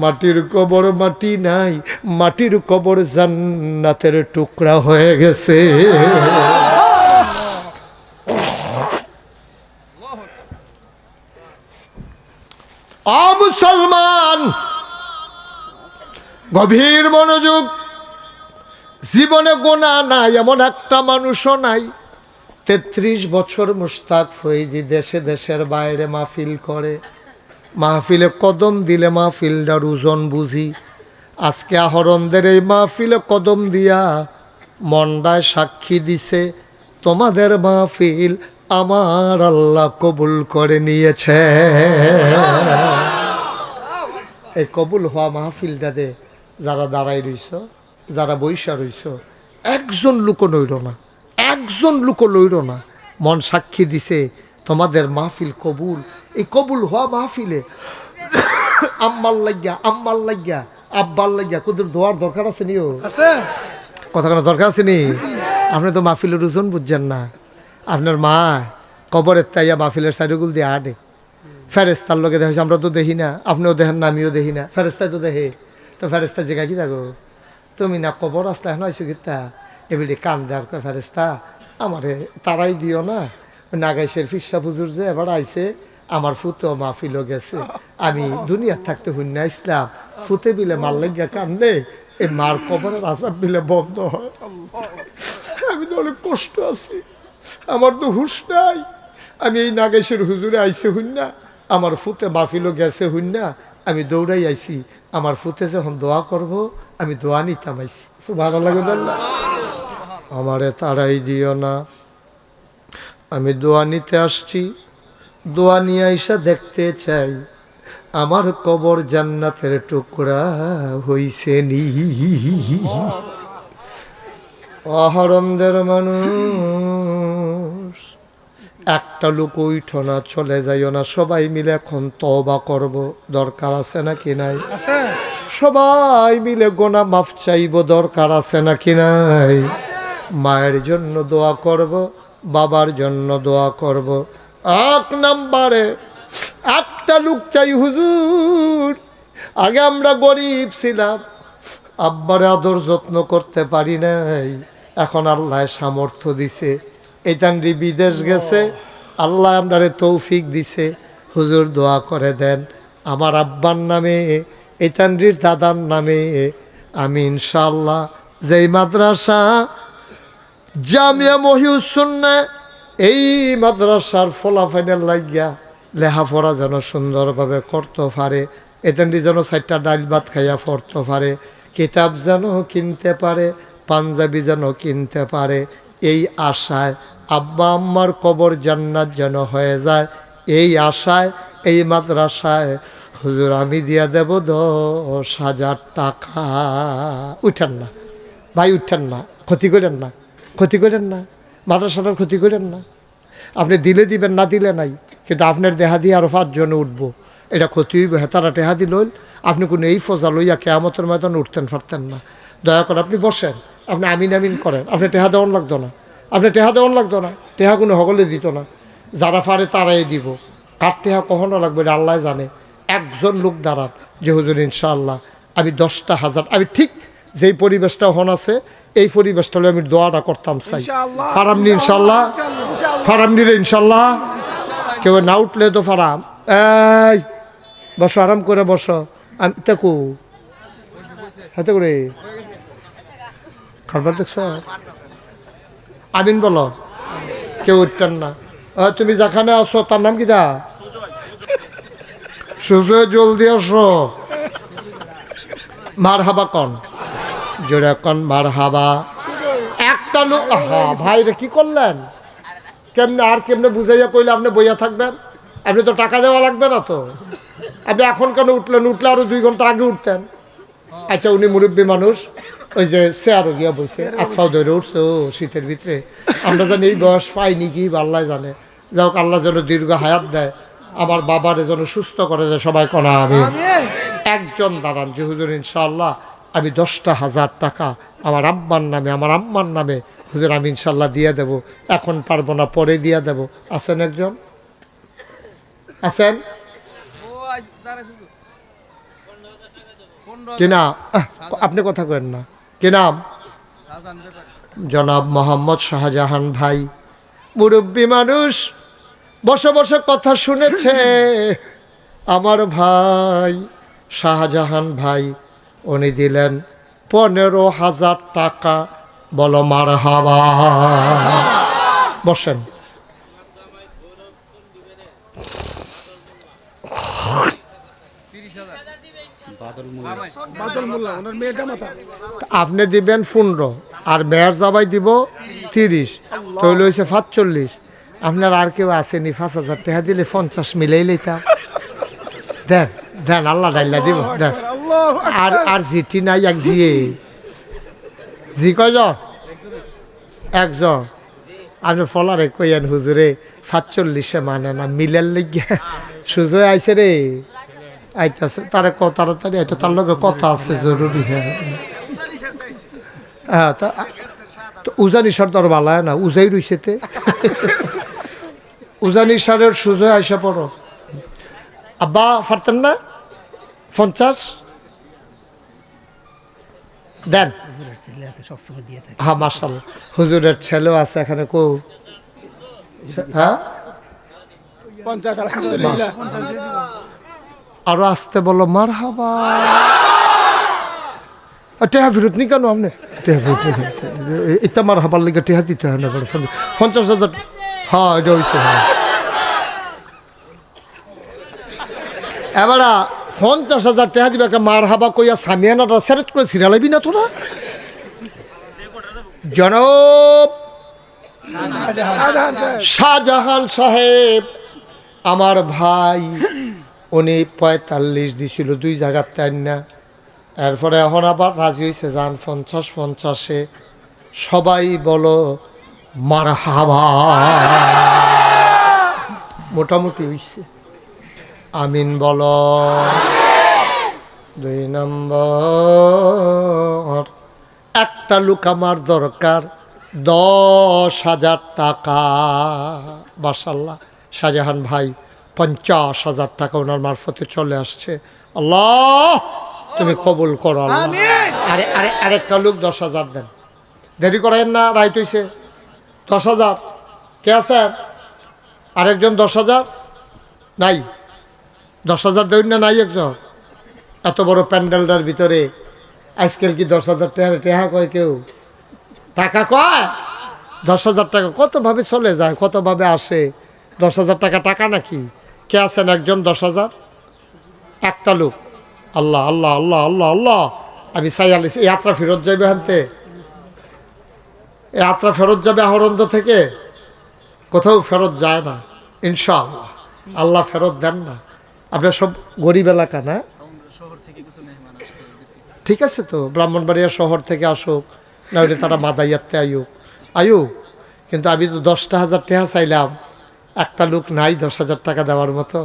A: মাটির কবর মাটি নাই, মাটির কবর জান্নাতের টুকরা হয়ে গেছে। মুসলমান, গভীর মনোযোগ। জীবনে গোনা নাই এমন একটা মানুষও নাই। 33 বছর মুশতাক ফয়েজি দেশে দেশের বাইরে মাহফিল করে, মাহফিলে কদম দিলে মাহফিলটার ওজন বুঝি। আজকে আহরণদের এই মাহফিলে কদম দিয়া মন্ডায় সাক্ষী দিছে, তোমাদের মাহফিল আমার আল্লাহ কবুল করে নিয়েছে। এই কবুল হওয়া মাহফিলটাতে যারা দাঁড়াই রইছ, যারা বৈশা রইছ, একজন লোক লইল না, একজন লোক লইল না, মন সাক্ষী দিছে তোমাদের মাহফিল কবুল। এই কবুল হওয়া মাহফিলে আম্মার লাগিয়া, আম্মার লাগিয়া, আব্বার লাগিয়া কুদুর দোয়ার দরকার আছে নিও, কথা কোনো দরকার আছে নি? আপনি তো মাহফিলের ওজন বুঝছেন না। আপনার মা কবরের তাইয়া মাহফিলের সাইডগুল দিয়ে আটে, ফেরেস্তার লোকে দেখেছি, আমরা তো দেখি না, আপনিও দেখেন না, আমিও দেখি না, ফেরেস্তায় তো দেখে। তো ফেরেস্তা জেগা কি থাকো তুমি না কবর আসতে এখন আইসো কিতা এবিডি কান দেওয়ার কয়, ফেরেস্তা আমারে তারাই দিও না, নাগাইশের ফিসা পুজুর যে এবার আইসে, আমার ফুতো মাহফিলও গেছে, আমি দুনিয়ার থাকতে হুন্না ইসলাম, ফুতে বিলে মার লাগিয়া কান্দে, এই মার কবরের আসাব বিলে বন্ধ হয়। আমি তো অনেক কষ্ট আছি, আমার তো হুশ নাই। আমি এই নাগেশের হুজুরে আইসে হুন্না, আমার ফুতে মাহফিলও গেছে হুন্না, আমি দৌড়াই আইছি, আমার ফুতে যখন দোয়া করব আমি দোয়া নিতাম আইছি। সুবহানাল্লাহ। আমারে তারাই দিও না, আমি দোয়া নিতে আসছি, দোয়া নিয়ে আইসা দেখতে চাই আমার কবর জান্নাতের টুকরা হইছে নি। অহরণদের মানুষ, একটা লোক উঠো না, চলে যাইও না, সবাই মিলে এখন তওবা করব। দরকার আছে নাকি নাই? সবাই মিলে গোনা মাফ চাইব, দরকার আছে নাকি নাই? মায়ের জন্য দোয়া করব, বাবার জন্য দোয়া করব। 1 নম্বরে একটা লোক চাই, হুজুর আগে আমরা গরিব ছিলাম, আব্বারে আদর যত্ন করতে পারি নাই, এখন আল্লাহ সামর্থ্য দিছে, এতানরি বিদেশ গেছে, আল্লাহ আপনারে তৌফিক দিছে, হুজুর দোয়া করে দেন আমার আব্বার নামে, এতানরির দাদার নামে। আমি ইনশাআল্লাহ যেই মাদ্রাসা জামিয়া মহিউসুন্নাহ, এই মাদ্রাসার ফলাফাইনের লাগিয়া লেখাপড়া যেন সুন্দরভাবে করতে পারে, এতেনটি যেন 4টা ডাইল ভাত খাইয়া পড়তে পারে, কিতাব যেন কিনতে পারে, পাঞ্জাবি যেন কিনতে পারে, এই আশায় আব্বা আম্মার কবর জান্নাত যেন হয়ে যায়, এই আশায় এই মাদ্রাসায় হুজুর আমি দিয়া দেব 10,000 টাকা। উঠেন না ভাই, উঠেন না, ক্ষতি করেন না, ক্ষতি করেন না, মাদ্রাসাটার ক্ষতি করেন না। আপনি দিলে দিবেন, না দিলে নাই, কিন্তু আপনার দেহা দিয়ে আরও 5 জনে উঠবো, এটা ক্ষতি হইব। হেতারা টেহা দিল, আপনি কোনো এই ফজা লইয়া কেয়ামতের ময়দানে উঠতেন পারতেন না। দয়া করে আপনি বসেন, আপনি আমিন আমিন করেন, আপনি টেহা দেওয়ান লাগতো না, আপনি টেহা দেওয়ান লাগতো না, টেহা কোনো হগলে দিত না, যারা পারে তারাই দিব। কার টেহা কখনো লাগবে এটা আল্লাহ জানে। একজন লোক দাঁড়ান যে হুজুর ইনশাআল্লাহ আমি 10টা হাজার, আমি ঠিক যেই পরিবেশটা হন আছে এই পরিবেশটা হলে আমি দোয়াটা করতাম চাই। ফারামনি ইনশাল্লাহ, ফারামনি রে ইনশাল্লাহ, কেউ না উঠলে তো ফারাম। এই বসো, আরাম করে বসো। আমি তাকু হাতে করে খাবার দেখছ, আমিন বলো, কেউ উঠতেন না। তুমি যেখানে আসো তার নাম কি দা? সুজয়, জলদি আসো। মার হাবা কন, জোরে কন মার হাবা। একটা লোক, ভাই রে কি করলেন? কেমনে আর কেমনে বুঝাইয়া কইলে আপনি বইয়া থাকবেন? আপনি তো টাকা দেওয়া লাগবে না তো, আপনি এখন কেন উঠলেন? উঠলে আরো 2 ঘন্টা আগে উঠতেন। আচ্ছা উনি মুরব্বী মানুষ, ওই যে চেয়ারও গিয়া বইছে, আচ্ছাও ধরে উঠছে শীতের ভিতরে। আমরা জানি এই বয়স পাইনি কি আল্লাহ জানে। যাই হোক, আল্লাহ যেন দীর্ঘ হায়াত দেয়, আমার বাবারে যেন সুস্থ করে দেয়, সবাই কনা আমি। একজন দাঁড়ান যে হুজুর ইনশাআল্লাহ আমি 10,000 টাকা আমার আব্বার নামে, আমার আম্মার নামে হুজুর আমি ইনশাল্লাহ দিয়ে দেব, এখন পারবো না, পরে দিয়ে দেব। আছেন একজন? আছেন কি না? আপনি কথা কেন না, কি নাম? জনাব মোহাম্মদ শাহজাহান ভাই, মুরব্বী মানুষ, বসে বসে কথা শুনেছে আমার ভাই শাহজাহান ভাই। উনি দিলেন 15,000 টাকা। বলো মারহাবা। বসেন। আপনি দিবেন 15 আর মেয়ের জামাই দিব 30, তাহলে হয়েছে 45। আপনার আর কেউ আসেনি? 5,000 টাকা দিলে 50 মিলেই লইতাম। দেন দেন, আল্লাহ ডাইল্লা দিব, দেন। আর জিটি নাই, এক জিয়ে জি কয়জন? একজন। আপনি ফলারে কইয়েন হুজুরে 45 মানে না, মিলের লেগে সুজয় আইছে রে, আইতাছে, তারা তাড়াতাড়ি আইতো, তার লগে কথা আছে জরুরি। হ্যাঁ, তো উজানি সার তো আর ভালো না, উজাই রইছেতে। উজানি সারের সুজয় আইসা পড়ো। আব্বা পারতেন না 50? দেন। হ্যাঁ মাশাআল্লাহ, হুজুরের ছেলেও আছে এখানে। কো হ্যাঁ 50 আলহামদুলিল্লাহ। আরো আসতে বলো মারহাবা। টেহা ফিরত নি কেন আপনি? টেহা ফিরত এটা মারহাবার লিগে টেহা দিতে হয় না। 50,000। হ্যাঁ এটা হয়েছে। এবার 50,000 টাকা দিবে, একটা মার হাবা কইয়া সামিয়ানাটা সেরেট করে ছিড়ালাবি না তোরা? জনাব শাহজাহান সাহেব আমার ভাই, উনি 45 দিছিল 2 জায়গার তাই না। এরপরে এখন আবার রাজি হয়েছে যান 50-50-এ। সবাই বলো মারহাবা। মোটামুটি হয়েছে, আমিন বলো। 2 নম্বর, একটা লোক আমার দরকার 10,000 টাকা। মাশাআল্লাহ, শাহজাহান ভাই 50,000 টাকা ওনার মারফতে চলে আসছে। আল্লাহ তুমি কবুল করো আল্লাহ। আরে আরে আরেকটা লোক 10,000 দেন, দেরি করেন না, রাইট হইছে। 10,000 কে আছেন? আরেকজন 10,000 নাই? 10,000 দেবেন না? নাই একজন? এত বড় প্যান্ডেলটার ভিতরে আজকাল কি 10,000 টাকা টেহা কয় কেউ? টাকা কয়? 10,000 টাকা কতভাবে চলে যায়, কতভাবে আসে। 10,000 টাকা টাকা নাকি? কে আছেন একজন 10,000? একটা লোক। আল্লাহ আল্লাহ আল্লাহ আল্লাহ আল্লাহ, আমি চাই আলিস এই যাত্রা ফেরত যাইবে হানতে, এই যাত্রা ফেরত যাবে আহরন্দ থেকে, কোথাও ফেরত যায় না ইনশাআল্লাহ। আল্লাহ ফেরত দেন না। আপনার সব গরিব এলাকা না? ঠিক আছে তো, ব্রাহ্মণবাড়িয়া শহর থেকে আসুক, নাহলে তারা মাদাইয়াতে আয়ুক। কিন্তু আমি তো 10,000 টাকা চাইলাম, একটা লোক নাই 10,000 টাকা দেওয়ার মতো।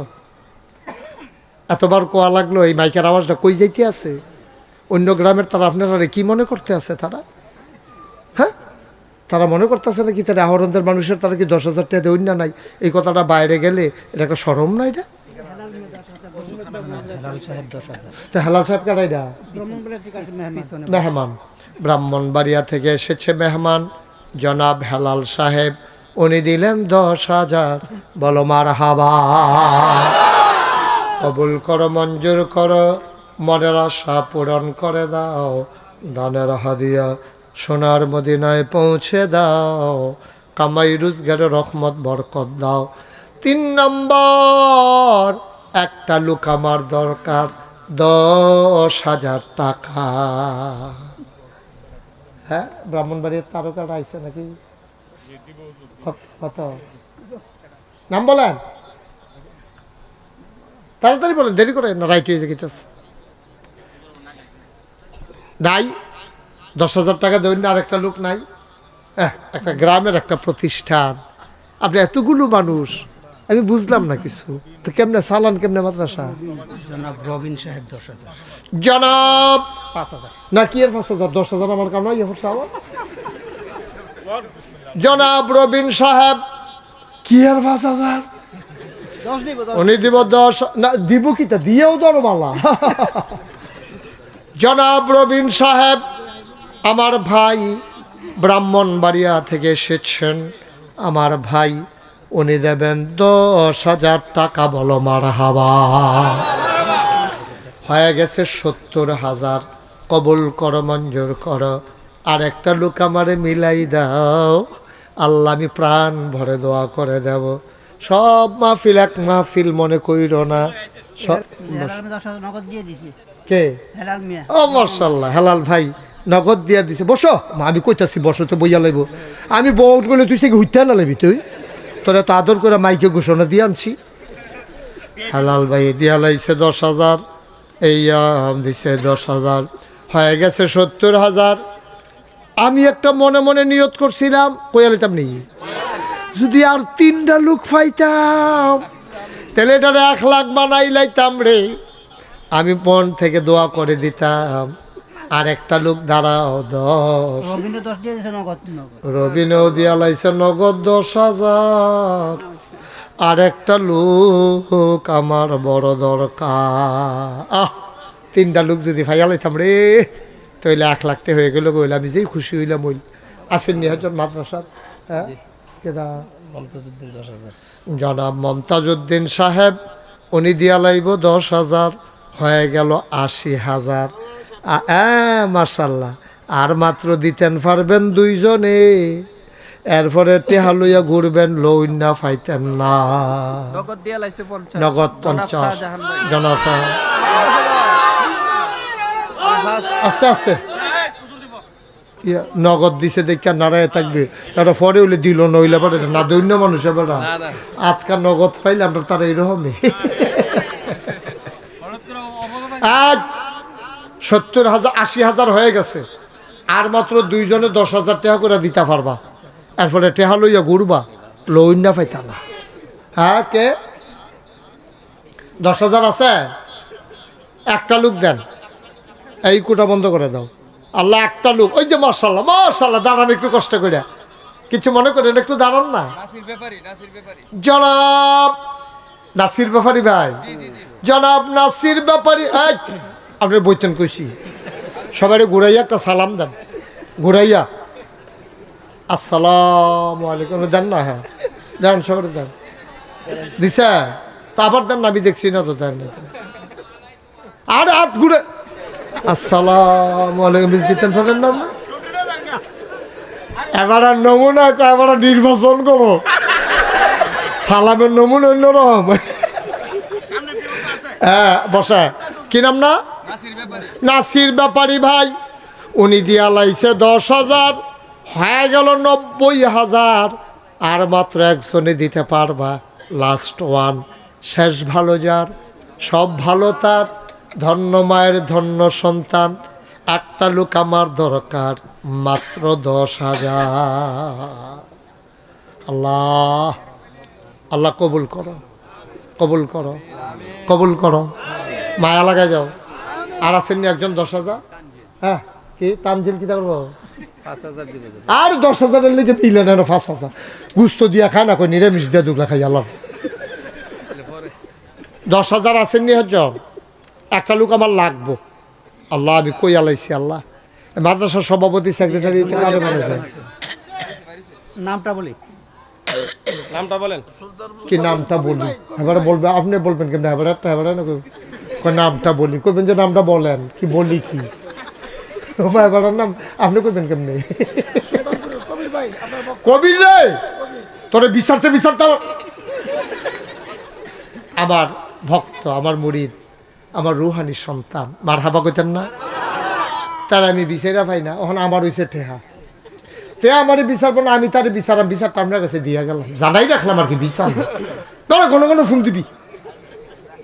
A: এতবার কোয়া লাগলো, এই মাইকের আওয়াজটা কই যাইতে আছে? অন্য গ্রামের তারা আপনারা কি মনে করতে আছে তারা? হ্যাঁ, তারা মনে করতেছে নাকি তারা আহরণদের মানুষের তারা কি 10,000 টাকা দেউন না নাই? এই কথাটা বাইরে গেলে এটা একটা শরম না? এটা হেলাল সাহেব কাটা, এটা মেহমান ব্রাহ্মণবাড়িয়া থেকে এসেছে মেহমান জনাব হেলাল সাহেব, উনি দিলেন 10,000। বলো মারহাবা। কবুল করো, মঞ্জুর করো, মনের আশা পূরণ করে দাও, দানের হাদিয়া সোনার মদিনায় পৌঁছে দাও, কামাই রোজগারে রহমত বরকত দাও। 3 নম্বর, একটা লোক আমার দরকার 10,000 টাকা। হ্যাঁ, ব্রাহ্মণবাড়ির তারকাটা আইছে নাকি? কত নাম বলেন? তাড়াতাড়ি বলেন, দেরি করে না, রাইট হয়ে গেছে। নাই 10,000 টাকা দেবেন না? আরেকটা লোক নাই? একটা গ্রামের একটা প্রতিষ্ঠান, আপনি এতগুলো মানুষ, আমি বুঝলাম না কিছু তো। কেমনে চালান, কেমনে মাদ্রাসা?
B: জনাব রবিন সাহেব 10,000।
A: জনাব 5,000 না কি এর 5,000? 10,000 আমার কাম নাই। জনাব রবিন সাহেব কি আর 5,000? উনি দিব 10 না, দিব কি তা দিয়েও দরমালা। জনাব রবিন সাহেব আমার ভাই, ব্রাহ্মণবাড়িয়া থেকে এসেছেন আমার ভাই, উনি দেবেন 10,000 টাকা। বলো মারহাবা। হয়ে গেছে 70,000। কবুল করো, মঞ্জুর করো। আর একটা লোক আমারে মিলাই দাও, আল্লাহ আমি প্রাণ ভরে দোয়া করে দেব। সব মাহফিল এক মাহফিল মনে কইর না। কে? ও মাশাআল্লাহ, হেলাল ভাই নগদ দিয়া দিছে। বসো, আমি কইতাছি বসো তো, বইয়া লাইব। আমি বহুত গেলে তুই সে হইতে না লাইবি, তুই তোরা তো আদর করে মাইকে ঘোষণা দিয়ে আনছি। হেলাল ভাই দিয়া লাইছে 10,000, এই দিছে 10,000, হয়ে গেছে 70,000। আমি একটা মনে মনে নিয়ত করছিলাম, কইয়া লাইতাম নি, যদি আর 3টা লোক পাইতাম তাহলে এটা 1 লাখ বানাই লাইতাম রে। আমি মন থেকে দোয়া করে দিতাম। আর একটা লোক দাঁড়াও 10। রবিনও দিয়া লাইছে নগদ 10,000। আর একটা লোক আমার বড় দরকার। 3টা লোক যদি ভাইয়া লাইতাম রে, তাইলে 1 লাখ টাকা হয়ে গেল। কইলে আমি যেই খুশি হইলাম। হইল আসেননি হয়তো মাদ্রাসার? হ্যাঁ, কেদা? জনাব মমতাজউদ্দিন সাহেব, উনি দিয়া লাইব 10,000। হয়ে গেল 80,000। মাশাআল্লাহ, আর মাত্র দিতেন পারবেন 2 জনে। এরপরে টেহা লইয়া ঘুরবেন, লইন না পাইতেন না। নগদ 50। জনাব আস্তে আস্তে নগদ দিছে দেখা নাড়ায় থাকবে, তারা পরে হইলে দিল নইলে পারে না, দৈন্য মানুষ বেড়া আজকা নগদ পাইলে আমরা তারা এইরকমই। আজ 70,000 80,000 হয়ে গেছে। আর মাত্র 2 জনে 10,000 টাকা করে দিতে পারবা। এরপরে টেহা লইয়া ঘুরবা, লইন না পাইতা না। হ্যাঁ, কে? 10,000 আছে? একটা লোক দেন। এই কোটা বন্ধ করে দাও। আল্লাহ একটা লোক, ওই যে মাশাআল্লাহ মাশাআল্লাহ, দাঁড়ান একটু কষ্ট করে, কিছু মনে করেন, একটু দাঁড়ান না। জনাব নাসির ব্যাপারী ভাই, জনাব নাসির ব্যাপারী, এই আপনার বইতেন কইছি, সবাই ঘুরাইয়া একটা সালাম দেন, ঘুরাইয়া আসসালামু আলাইকুম দেন না। হ্যাঁ দেন, সবাই দেন। দিছে তা আবার দেন না, আমি দেখছি না তো দেন না। আর হাত ঘুরে আসসালামু আলাইকুম দিতেন, ফেলেন না। এবার আর নমুনা, এবার নির্বাচন করো, সালামের নমুনা অন্যরকম। হ্যাঁ বসা, কি নাম না? নাসির ব্যাপারী ভাই, উনি দিয়া লাইছে 10,000, হয়ে গেল 90,000, আর মাত্র একজনে দিতে পারবা, লাস্ট ওয়ান, শেষ ভালো যার, সব ভালো তার, ধন্য মায়ের ধন্য সন্তান, একটা লোক আমার দরকার, মাত্র 10,000। আল্লাহ আল্লাহ কবুল করো, কবুল করো, কবুল করো, মায়া লাগাই যাও। আর আছেন একজন 10,000, হ্যাঁ কি তানজিল কিতা করবো? আর 10,000-এর লিগে পিলে নেন 5,000, গুস্ত দিয়া খায় না, কই নিরামিষ দিয়া দুগলা খাই। আল্লাহ 10,000 আছেন নি একজন, একটা লোক আমার লাগবো। আল্লাহ আমি কই আলাইছি, আল্লাহ মাদ্রাসার সভাপতি সেক্রেটারি
B: নামটা বলি,
C: নামটা বলেন।
A: কি নামটা বলি? এবারে বলবে, আপনি বলবেন কেমন? এবারে একটা এবারে না কই নামটা বলি, কইবেন যে নামটা বলেন, কি বলি কি এবার নাম আপনি কইবেন কেমনে? কবির রে তোরে বিচারতে বিচারতে আমার ভক্ত, আমার মুরিদ, আমার রুহানি সন্তান, মারহাবা কইতেন না? তার আমি বিচারা পাই না, ওখানে আমার হইছে ঠেহা, তে আমারই বিচারবো না, আমি তার বিচারাম, বিচারটা আপনার কাছে দিয়া গেলাম, জানাই রাখলাম আর কি বিচার। তোরা কোনো কোনো ফোন দিবি,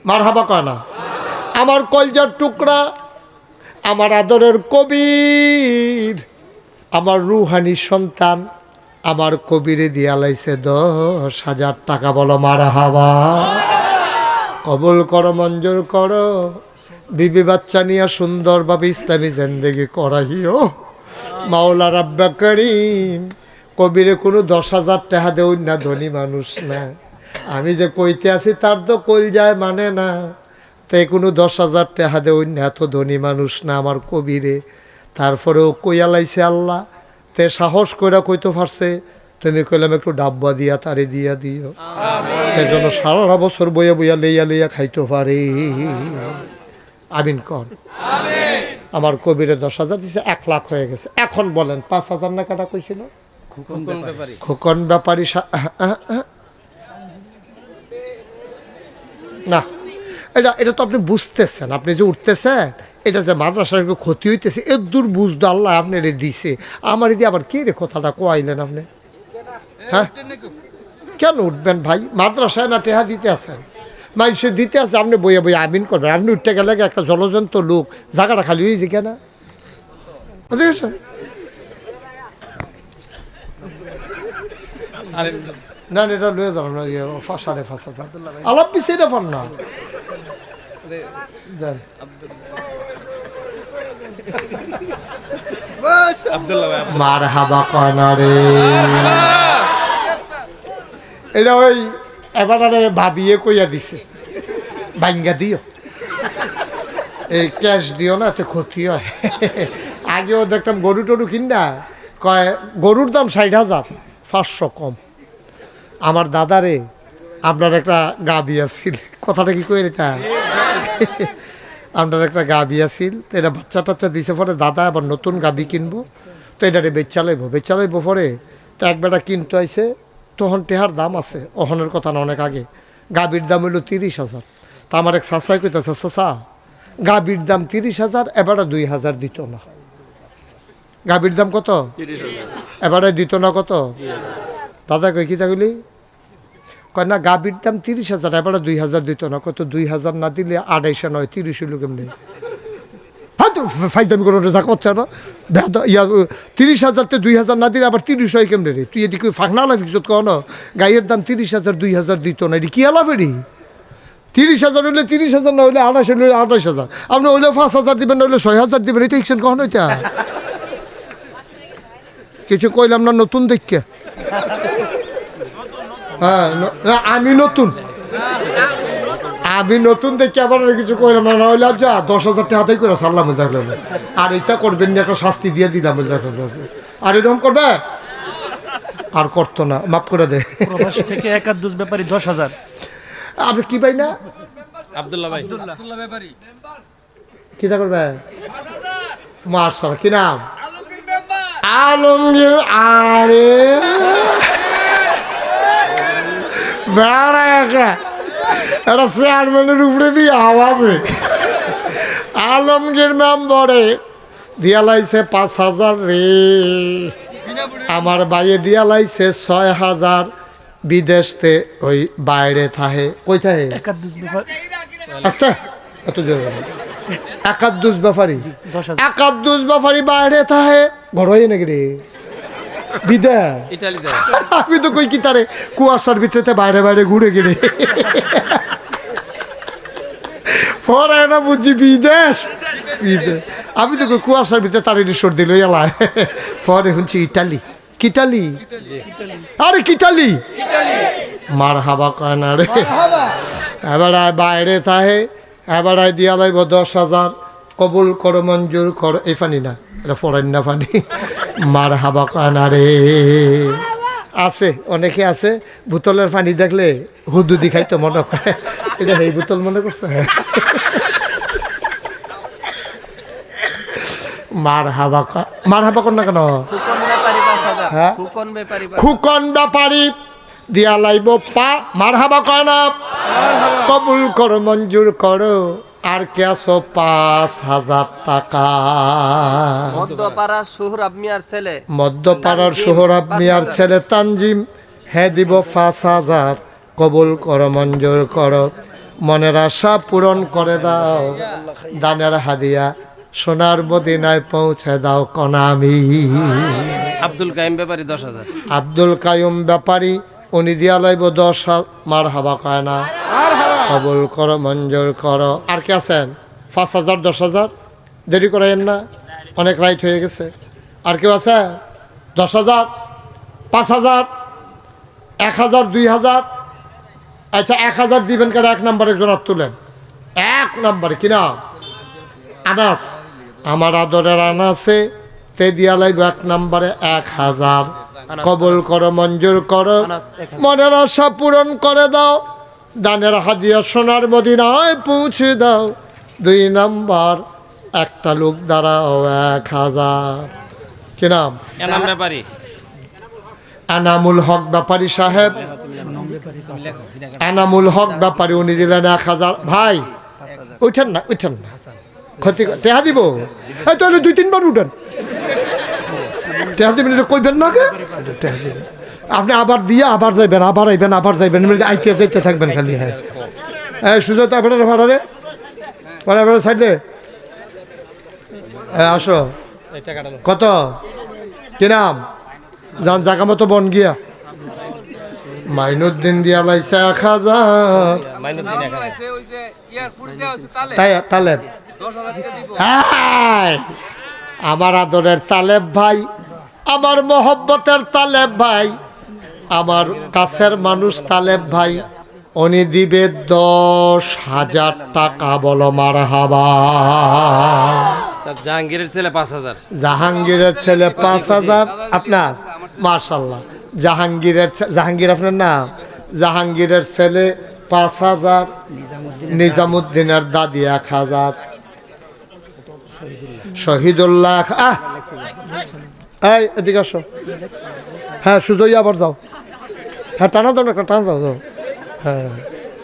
A: মারহাবা কয় না। আমার কলজার টুকরা, আমার আদরের কবির, আমার রুহানি সন্তান, আমার কবিরে দিয়া লাইছে 10,000 টাকা। বলো মারহাবা, কবুল করো, মঞ্জুর করো, বিবি বাচ্চা নিয়ে সুন্দরভাবে ইসলামী জিন্দেগি করাইও মাওলা রাব্বা করিম। কবিরে কোনো 10,000 টাকা দেউন না, ধনী মানুষ না, আমি যে কইতে আছি তার তো কই যায় মানে না, তাই কোনো 10,000 টাকা দেউন না, এত ধনী মানুষ না আমার কবিরে। তারপরেও কইয়া লাইছে আল্লাহ, তে সাহস কইরা কইতে পারছে, তুমি কইলাম একটু ডাব্বা দিয়া তারে দিয়া দিও, সেই জন্য সারা বছর বইয়া বইয়া লইয়া লইয়া খাইতে পারে। আমিন কর। আমার কবিরে 10,000 দিছে, 1,00,000 হয়ে গেছে। এখন বলেন 5,000 না কাটা কইছিল? খোকন ব্যাপারী না, এটা এটা তো আপনি বুঝতেছেন, আপনি যে উঠতেছেন, এটা যে মাদ্রাসার একটু ক্ষতি হইতেছে, এর দূর বুঝতো আল্লাহ আপনি রে দিছে, আমার দিয়ে আবার কে রে কথাটা কোয়াইলেন আপনি? হ্যাঁ কেন উঠবেন ভাই? মাদ্রাসায় না টেহা দিতে আছেন, মানুষে দিতে আছে, আপনি বইয়া বইয়া আমিন করবেন। আপনি উঠতে গেলে একটা জলজন্ত লোক, জায়গাটা খালি হয়েছে কেন দেখেছেন? না এটা লয়ে যাবো না, 5,500 আলাপ পিছিয়ে এটা পান না। মারহাবা কয় না রে, এটা ওই এবারে ভাবিয়ে কইয়া দিছে, ভাঙ্গা দিও, এই ক্যাশ দিও না, এতে ক্ষতি হয়। আগেও দেখতাম গরু টরু কিনা কয় গরুর দাম 60,000, 500 কম। আমার দাদারে আপনার একটা গাবি আছিল, কথাটা কি কই তা আপনার একটা গাবি আছিল, তো এটা বাচ্চা টাচ্চা দিছে, পরে দাদা আবার নতুন গাবি কিনবো, তো এটারে বেচালাইবো পরে, তো এক বেটা কিনতে আইছে, তখন টেহার দাম আছে, অহনের কথা না, অনেক আগে গাবির দাম হইল 30,000। তা আমার এক চাচাই কইতেছে, চাচা গাবির দাম 30,000, এবারে 2,000 দিত না। গাবির দাম কত? এবারে দিত না কত? দাদা কই কি তাগুলি কয় না, গাবির দাম 30,000, এবারে 2,000 দিত না। কত? 2,000 না দিলে 2,500 নয়, 30 হইল কেমনি? হয়তো ফাইদামি করে যা করছে না, 30,000 তে 2,000 না দিলে আবার 30 হয় কেমনে রে? তুই এটি ফাঁকনা লাভ কহ না, গাইয়ের দাম 30,000, 2,000 দিত না, এটি কি আলাপ? এটি 30,000 হইলে 30,000, না হইলে 28 হইলে 28,000। আপনি হইলে 5,000 দিবেন, না হইলে 6,000 দিবেন, এটা ইকশন কখন ওইটা কিছু কইলাম না নতুন দেখে। হ্যাঁ না, আমি নতুন দেখে আবার কিছু কইলাম না, হইলে যা 10,000 টাকা হাতেই করে সারলাম। আর এটা করবেন না, একটা শাস্তি দিয়ে দিলাম। আর এরকম করবে আর করতো না, মাফ করে দে।
B: প্রবাস থেকে একাদুস ব্যাপারী 10,000।
A: আপনি কি পাই না
C: আব্দুল্লাহ ভাই
A: কি তা করবে? মার্শাল কি নাম? আলমগীর। আরে বেড়া একটা চেয়ারম্যানের উপরে দিয়ে আওয়াজে আলমগীর মেম্বরে দিয়া লাইছে 5,000 রে। আমার বাইয়ে দিয়া লাইছে 6,000 বিদেশতে, ওই বাইরে থাহে। কই থাহে?
B: একাদুস ব্যাপারী
A: আচ্ছা এত জোরে একাদুস ব্যাপারী
B: 10,000।
A: একাদুস ব্যাপারী বাইরে থাহে, ঘরই নাকি রে বিদেশ?
C: ইটালিতে
A: আমি তো কই কি তারে কুয়াশার ভিতরে বাইরে বাইরে ঘুরে গেলে পরে না বুঝছি বিদেশ। আমি তো কই কুয়াশার ভিতরে তার রিসোর্ট দিল এলায়, পরে শুনছি ইটালি। কিটালি? আরে কিটালি মার হাবা কয় না রে। এবার বাইরে থাহে, এবার দিয়া লাইব 10,000, কবুল করো মঞ্জুর করো। এই ফানি না, এটা ফরেন না ফানি। মার হাবা কয় না রে। আছে অনেকে আছে বোতলের পানি দেখলে হুদু দিখাই তো মনে করে, এটা এই বোতল মনে করছে। মার হাবা কর না কেন? হ্যাঁ? খুকন ব্যাপারী দিয়া লাইব মার হাবা কয় না, কবুল করো মঞ্জুর করো। আর কে আছো? 5,000 টাকা।
D: মধ্যপাড়ার সোহরাব মিয়ার ছেলে
A: মধ্যপাড়ার সোহরাব মিয়ার ছেলে তানজিম, হ্যাঁ দিব 5,000, কবুল করো মঞ্জুর করো। মনের আশা পূরণ করে দাও, দানের হাদিয়া সোনার মদিনায় পৌঁছে দাও কনামি।
C: আব্দুল কাইম ব্যাপারী 10,000।
A: আব্দুল কাইম ব্যাপারী উনি দিয়া লাইব 10,000। মার হাবা কয় না, কবুল করো মঞ্জুর করো। আর কে আছেন? 5,000 10,000, দেরি করেন না, অনেক রাইট হয়ে গেছে। আর কেউ আছে? 10,000 5,000 1,000 2,000। আচ্ছা 1,000 দিবেন কার? 1 নম্বরে একজন হাত তুলেন। 1 নম্বরে কি নাম? আনাস। আমার আদরের আনাসে তে দিয়া লাইব 1 নম্বরে 1,000, কবুল করো মঞ্জুর করো। মনের আশা পূরণ করে দাও, দানের হাদিয়া সোনার মদিনায় পৌঁছে দাও। 2 নম্বর একটা লোক দাঁড়াও 1,000। কি নাম?
C: এনাম ব্যাপারী
A: এনামুল হক ব্যাপারী সাহেব, এনামুল হক ব্যাপারী উনি দিলেন 1,000। ভাই উঠেন না ক্ষতি টেহা দিব। এই তাহলে 2-3 বার উঠেন, টেহা দিবেন। এটা কইবেন না কে? টেহা দিবেন আপনি, আবার দিয়ে আবার যাইবেন, আবার আইবেন, আবার যাইবেন, আইতে যাইতে থাকবেন খালি। হ্যাঁ হ্যাঁ সুযোগ আপনার ভাড়ারে ভাড়া সাইড দে। হ্যাঁ আসো। কত? কি নাম? যান জায়গা মতো বন গিয়া। মাইনুদ্দিন দিয়া লাইছে 1,000। তাই তালেব, আমার আদরের তালেব ভাই, আমার মহব্বতের তালেব ভাই, আমার কাছের মানুষ তালেব ভাই, উনি দিবে 10,000 টাকা। বলো মারহাবা।
C: জাহাঙ্গীরের ছেলে 5,000।
A: জাহাঙ্গীরের ছেলে 5,000। আপনার? মাশাআল্লাহ। জাহাঙ্গীর আপনার নাম? জাহাঙ্গীরের ছেলে 5,000, নিজামুদ্দিনের দাদি 1,000, শহীদুল্লাহ। এই এদিকে আসো। হ্যাঁ সুজয় আবার যাও। হ্যাঁ টানা দাও না, টানা দাও। হ্যাঁ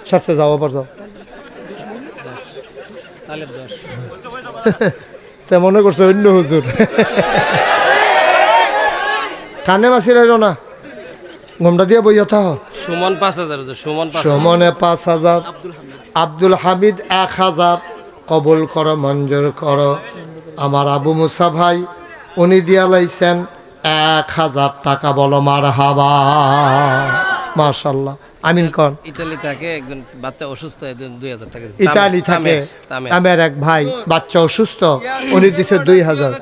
A: সাথে যাও, আবার যাও। তে মনে করছে অন্য হুজুর। কানে মাসি রইল না, ঘুমটা দিয়ে বইয়া থাক।
C: সুমন 5,000।
A: সুমনে 5,000, আব্দুল হামিদ 1,000, কবুল করো মঞ্জুর করো। আমার আবু মুসা ভাই উনি দিয়া লাইছেন 1,000 টাকা। বলো মারহাবা। মাশাআল্লাহ। আমিন কন।
C: ইতালি থাকে একজন বাচ্চা অসুস্থ 2000 টাকা দিছে।
A: ইতালি থাকে
C: তামের।
A: আমার এক ভাই বাচ্চা অসুস্থ, উনি দিছে 2000।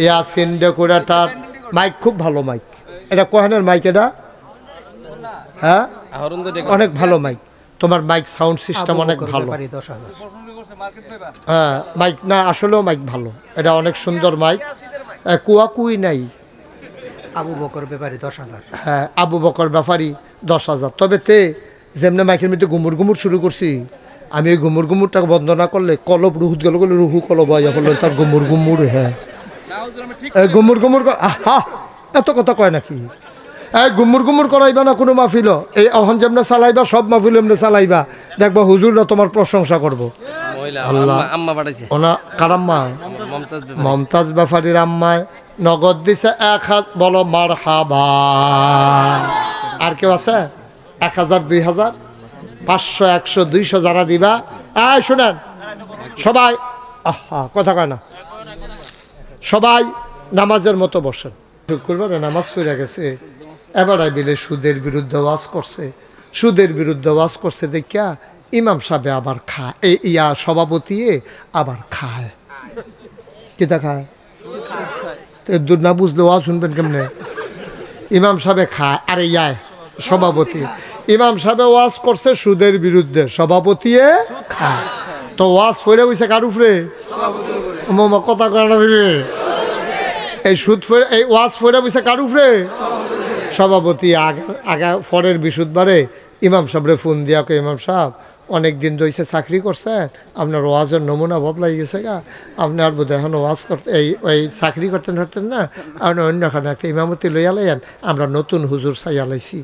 A: ইয়াসিন ডেকোরেটর মাইক, খুব ভালো মাইক। এটা কোহানের মাইক, এটা হ্যাঁ
C: আহরন্দ
A: অনেক ভালো মাইক। তোমার মাইক সাউন্ড সিস্টেম অনেক ভালো। হ্যাঁ মাইক না, আসলেও মাইক ভালো, এটা অনেক সুন্দর মাইক। কুয়াকুই নাই।
B: আবু বকর ব্যাপারী 10,000।
A: হ্যাঁ আবু বকর ব্যাপারী 10,000। তবে তে যেমনি মাইকের মধ্যে গুমুর গুমুর শুরু করছি, আমি ওই গুমুর গুমুরটাকে বন্ধ না করলে কলব রুহুত গেল বলে রুহু কলব আইয়া বললো তার গুমুর গুমুর। হ্যাঁ গুমুর গুমুর আহা, এত কথা কয় নাকি? এই গুমুর গুমুর করাইবা না কোনো মাহফিল, এই অহন যেমনে চালাইবা সব মাহফিল এমনি চালাইবা, দেখবা হুজুররা তোমার প্রশংসা করবো।
C: মহিলা
A: আল্লাহ।
C: আম্মা পাঠাইছে
A: ওনা কারাম্মা
C: মমতাজ ব্যাপারী।
A: মমতাজ ব্যাপারীর আম্মায় নগদ দিছে 1000। বলো মারহাবা। আর কেউ আছে? 1000, 2000, 500, 100, 200 যারা দিবা, শুনেন সবাই, আহা কথা কয় না, সবাই নামাজের মতো বসেন। শুক্রবারে নামাজ পড়ে গেছে, এবারে বিলে সুদের বিরুদ্ধে ওয়াজ করছে। সুদের বিরুদ্ধে ওয়াজ করছে দেখিয়া ইমাম সাহেব আবার খায়, ইয়া সভাপতি আবার খায়। কিতা খায়? দূর না বুঝলে ওয়াজ শুনবেন কেমনে? ইমাম সাহেব খায়, আরে ইয়ায় সভাপতি। ইমাম সাহেব ওয়াজ করছে সুদের বিরুদ্ধে, সভাপতি খায়। তো ওয়াজ পড়ে বইছে কার উপরে? কথা কয় না দিবে। এই সুদ এই ওয়াজ পড়ে বইছে কার উপরে? সভাপতি। আগে পরের বৃহস্পতিবারে ইমাম সাহেবরে ফোন দিয়া কই, ইমাম সাহেব অনেক দিন ধরে চাকরি করছেন, আপনার ওয়াজের নমুনা বদলাই গেছে গা, আপনার বোধ এখন ওয়াজ করতে ওই চাকরি করতেন না, আপনি অন্যখানে একটা ইমামতি লইয়া লাইয়েন, আমরা নতুন হুজুর চাইয়া লাইছি।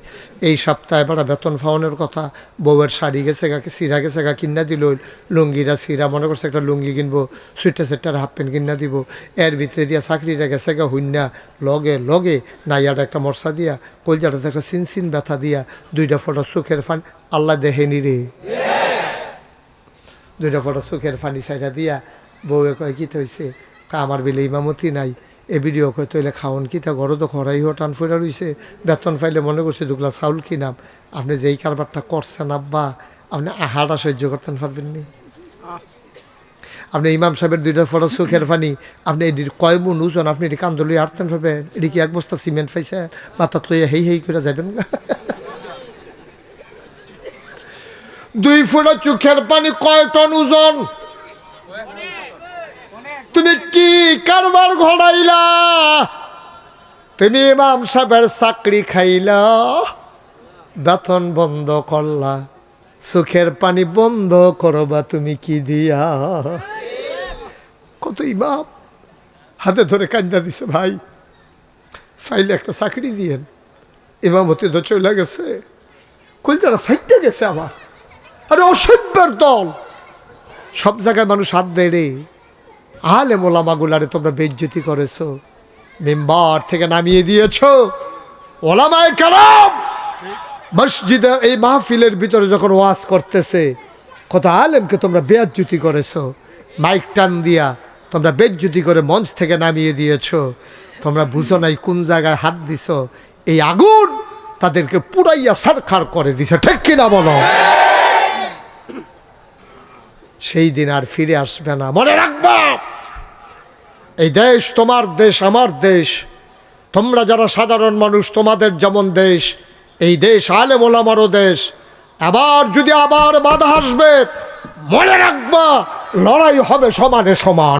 A: এই সপ্তাহে এবার বেতন ফাওনের কথা, বউয়ের শাড়ি গেছে গা, সিরা গেছে গা, কিনা দিল, লুঙ্গিরা সিরা মনে করছে একটা লুঙ্গি কিনবো, সুইটার সেটার হাফ প্যান্ট কিনা দিব, এর ভিতরে দিয়া চাকরিটা গেছে গা হুন্না, লগে লগে নাইয়াটা একটা মশা দিয়া, কলজাটাতে একটা সিনসিন ব্যথা দিয়া, 2টা ফটো চোখের ফান, আল্লাহ দেখেনি রে, 2টা ফটো চোখের ফানি সাইডা দিয়া বউয়ে কয় কী হয়েছে? আমার বিলে ইমামতি নাই। এ ভিডিও কয় তৈলে খাওন কিতা ঘর তো খরাই টান ফেরা রয়েছে, বেতন পাইলে মনে করছে 2 গ্লাস চাউল কিনাম। আপনি যেই কারবারটা করছেন আব্বা, আপনি আহাটা সহ্য করতেন পারবেন নি? আপনি ইমাম সাহেবের 2টা ফটো চোখের পানি, আপনি এটির কয় মন ওজন, আপনি এটি কান্দলি আটতেন পারবেন? এটি কি 1 বস্তা সিমেন্ট পাইছে মাথাত লইয়া হেই করে যাবেন? 2 ফোঁটা চোখের পানি কয় টন ওজন? তুমি কি কারবার ঘটাইলা? তুমি ইমাম সাহেবের চাকরি খাইলা, বেতন বন্ধ করলা, চোখের পানি বন্ধ করবা তুমি কি দিয়া? কত ইমাম হাতে ধরে কান্দা দিছে, ভাই ফাইলে একটা চাকরি দিয়েন। ইমামতি তো চলে গেছে, কলজারা ফাইটে গেছে আমার। আরে অসভ্যের দল, সব জায়গায় মানুষ হাত দেয় রে। আলেম ওলামাগুলারে তোমরা বেইজ্জতি করেছো, মেম্বার থেকে নামিয়ে দিয়েছো। ওলামায়ে কেরাম মসজিদে এই মাহফিলের ভিতরে যখন ওয়াজ করতেছে, কত আলেমকে তোমরা বেইজ্জতি করেছো, মাইক টান দিয়া তোমরা বেইজ্জতি করে মঞ্চ থেকে নামিয়ে দিয়েছো। তোমরা বুঝো নাই কোন জায়গায় হাত দিছো। এই আগুন তাদেরকে পুরাইয়া সারখার করে দিছে, ঠিক কিনা বলো? সেই দিন আর ফিরে আসবে না, মনে রাখবা। এই দেশ তোমার দেশ, আমার দেশ। তোমরা যারা সাধারণ মানুষ, তোমাদের যেমন দেশ, এই দেশ আলেম ওলামারও দেশ। আবার যদি আবার বাধা আসবে, মনে রাখবা লড়াই হবে সমানে সমান।